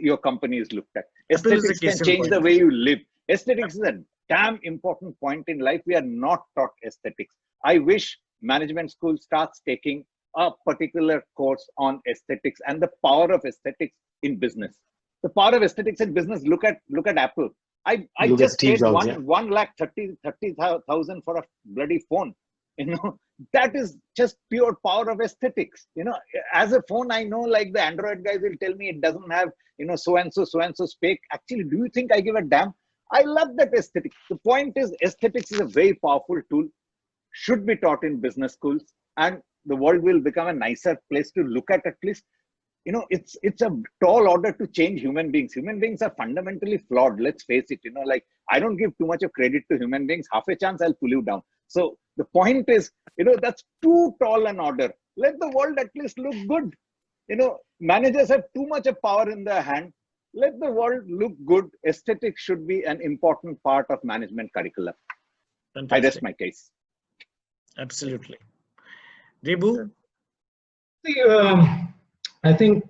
your company is looked at. Apple is a Aesthetics can case in change point. the way you live. Aesthetics is a damn important point in life. We are not taught aesthetics. I wish management school starts taking a particular course on aesthetics and the power of aesthetics in business. The power of aesthetics in business. Look at Apple. I Look at just Steve paid Jobs, yeah. 1,30,000 for a bloody phone. That is just pure power of aesthetics. As a phone, I know like the Android guys will tell me it doesn't have, so and so spec. Actually, do you think I give a damn? I love that aesthetic. The point is, aesthetics is a very powerful tool, should be taught in business schools, and the world will become a nicer place to look at least. It's a tall order to change human beings. Human beings are fundamentally flawed. Let's face it. Like I don't give too much of credit to human beings. Half a chance I'll pull you down. So the point is, that's too tall an order. Let the world at least look good. Managers have too much of power in their hand. Let the world look good. Aesthetics should be an important part of management curriculum. Fantastic. I rest my case. Absolutely. Debu? I think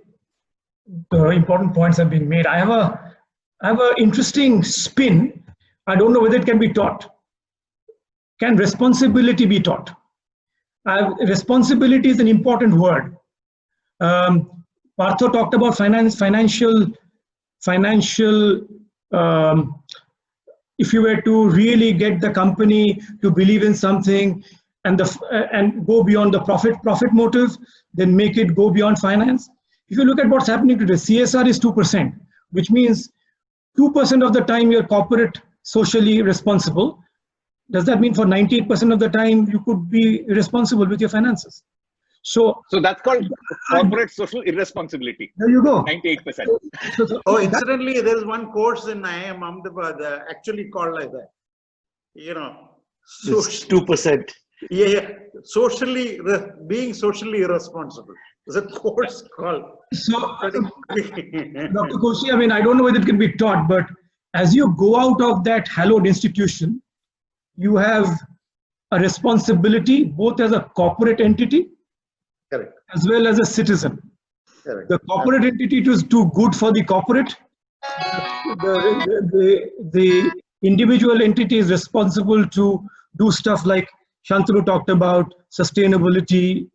the important points have been made. I have an interesting spin. I don't know whether it can be taught. Can responsibility be taught? Responsibility is an important word. Partho talked about financial. If you were to really get the company to believe in something and go beyond the profit motive, then make it go beyond finance. If you look at what's happening today, CSR is 2%, which means 2% of the time you're corporate socially responsible. Does that mean for 98% of the time you could be irresponsible with your finances? So that's called corporate social irresponsibility. There you go. 98%. Oh, incidentally, there is one course in IIM Ahmedabad actually called like that. It's 2%. Yeah. Being socially irresponsible. There's a course called. So, Dr. Koshy, I don't know whether it can be taught, but as you go out of that hallowed institution, you have a responsibility both as a corporate entity, correct, as well as a citizen. Correct. The corporate entity is too good for the corporate. The individual entity is responsible to do stuff like Shantanu talked about, sustainability,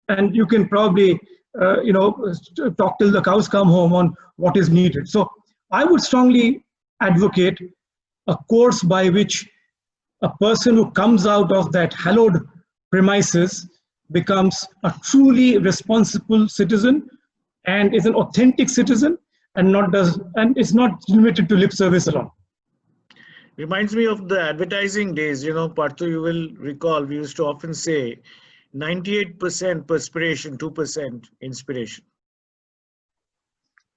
and you can probably talk till the cows come home on what is needed. So I would strongly advocate a course by which a person who comes out of that hallowed premises becomes a truly responsible citizen and is an authentic citizen and is not limited to lip service alone. Reminds me of the advertising days. Partho, you will recall, we used to often say 98% perspiration, 2% inspiration.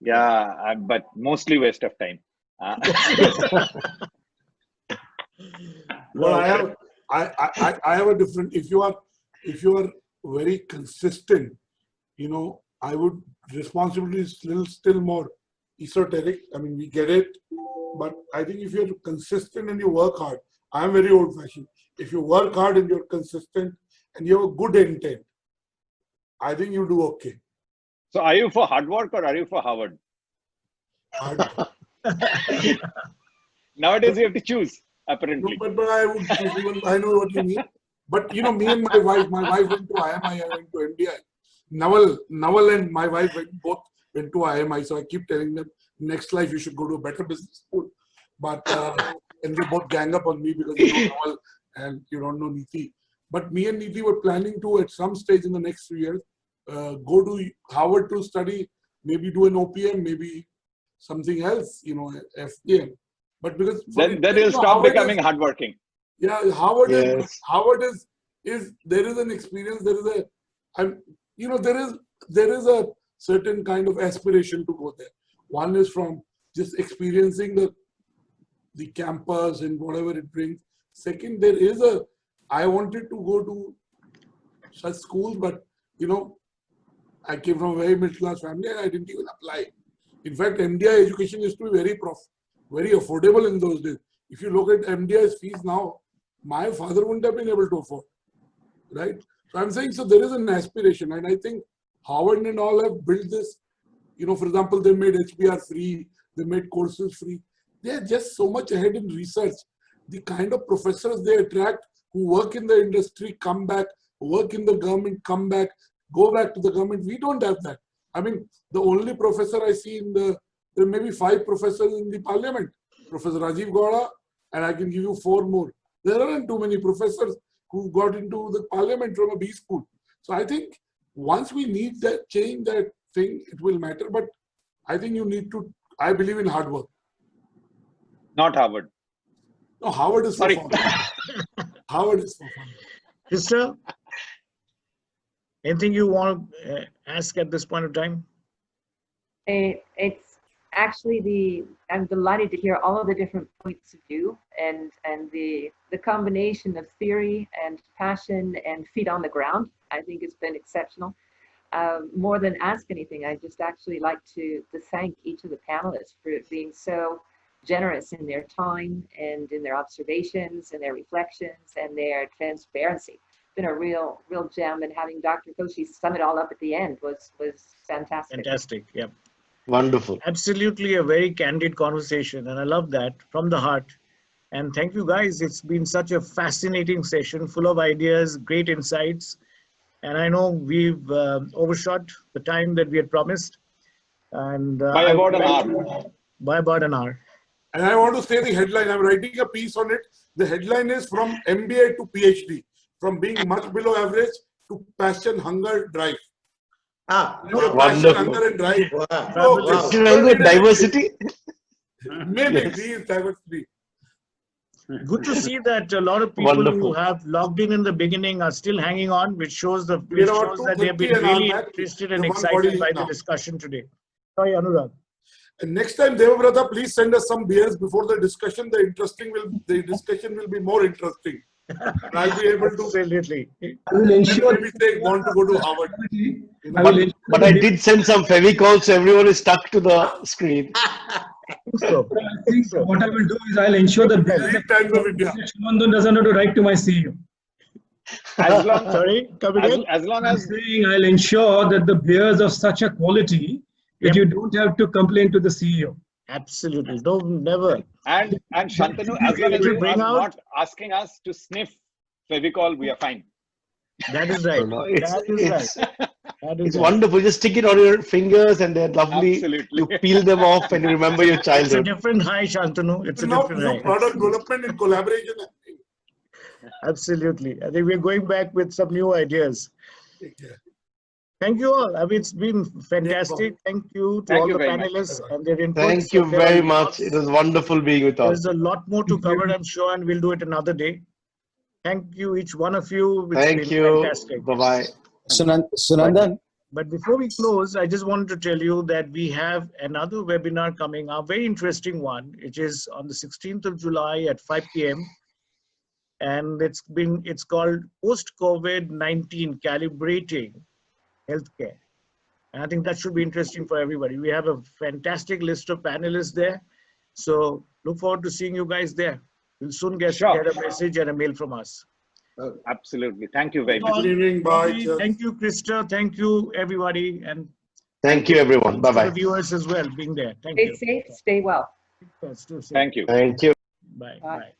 Yeah, but mostly waste of time. Well, I have a different. If you are very consistent, I would responsibility is still more esoteric. We get it, but I think if you're consistent and you work hard, I'm very old-fashioned. If you work hard and you're consistent and you have a good intent, I think you do okay. So, are you for hard work or are you for Harvard? Hard. Nowadays, you have to choose. Apparently, no, but I would. I know what you mean. But me and my wife went to IMI, I went to MDI. Naval and my wife both went to IMI. So I keep telling them, next life you should go to a better business school. But and they both gang up on me because you know Naval and you don't know Niti. But me and Niti were planning to, at some stage in the next few years, go to Harvard to study, maybe do an OPM, maybe something else, FPM. But because then you'll stop becoming hardworking. Yeah, Harvard Yes. is there is an experience. There is a certain kind of aspiration to go there. One is from just experiencing the campus and whatever it brings. Second, I wanted to go to such schools, but I came from a very middle class family and I didn't even apply. In fact, MDI education used to be very affordable in those days. If you look at MDI's fees now, my father wouldn't have been able to afford, right? So I'm saying, so there is an aspiration, and I think Harvard and all have built this. You know, for example, they made HBR free, they made courses free. They are just so much ahead in research. The kind of professors they attract who work in the industry, come back, work in the government, come back, go back to the government. We don't have that. I mean, the only professor I see there may be 5 professors in the parliament. Professor Rajiv Gowda, and I can give you 4 more. There aren't too many professors who got into the parliament from a B school. So I think once we need that change, that thing, it will matter. But I think you need to, I believe in hard work. Not Harvard. No, Harvard is for fun. Harvard is for fun. Krista, anything you want to ask at this point of time? It's actually I'm delighted to hear all of the different points of view and the combination of theory and passion and feet on the ground. I think it's been exceptional. More than ask anything, I just actually like to thank each of the panelists for being so generous in their time and in their observations and their reflections and their transparency. It's been a real gem, and having Dr. Koshy sum it all up at the end was fantastic. Fantastic, yeah. Wonderful. Absolutely a very candid conversation, and I love that from the heart. And thank you guys. It's been such a fascinating session, full of ideas, great insights. And I know we've overshot the time that we had promised. And By about an hour. By about an hour. And I want to say the headline. I'm writing a piece on it. The headline is from MBA to PhD, from being much below average to passion, hunger, drive. Wonderful. Passion, hunger, and drive. Wow. Diversity. Maybe these diversity. Good to see that a lot of people who have logged in the beginning are still hanging on, which shows that they have been really interested and excited by the discussion today. Sorry, Annurag. And next time, Devabrata, please send us some beers before the discussion. The discussion will be more interesting. And I'll be able to. Absolutely. I will ensure. Maybe they want to go to Harvard. But I did send some Fevicol, so everyone is stuck to the screen. I think what I will do is I'll ensure that Shandan doesn't have to write to my CEO. As long, as long as saying I'll ensure that the beers of such a quality that you don't have to complain to the CEO. Absolutely. Don't never. And Shantanu, as long as you are not asking us to sniff Fevicol, we are fine. That is right. It's wonderful. Just stick it on your fingers and they're lovely. Absolutely. You peel them off and you remember your childhood. It's a different high, Shantanu. It's a different high. Product development in collaboration. Absolutely. I think we're going back with some new ideas. Thank you all. I mean, it's been fantastic. Thank you to all the panelists and their inputs. Thank you very much. It was wonderful being with us. There's a lot more to cover, I'm sure, and we'll do it another day. Thank you, each one of you. Thank you. Fantastic. Bye-bye. Sunandan. But before we close, I just wanted to tell you that we have another webinar coming up, very interesting one, which is on the 16th of July at 5 p.m. And it's called Post-COVID-19 Calibrating Healthcare. And I think that should be interesting for everybody. We have a fantastic list of panelists there. So look forward to seeing you guys there. You'll soon get a message and a mail from us. Absolutely. Thank you very much. Good evening. Bye. Thank you, Krista. Thank you, everybody. And thank you, everyone. Bye-bye. The viewers as well being there. Thank Stay you. safe. Stay well. Thank you. Thank you. Bye. Bye. Bye.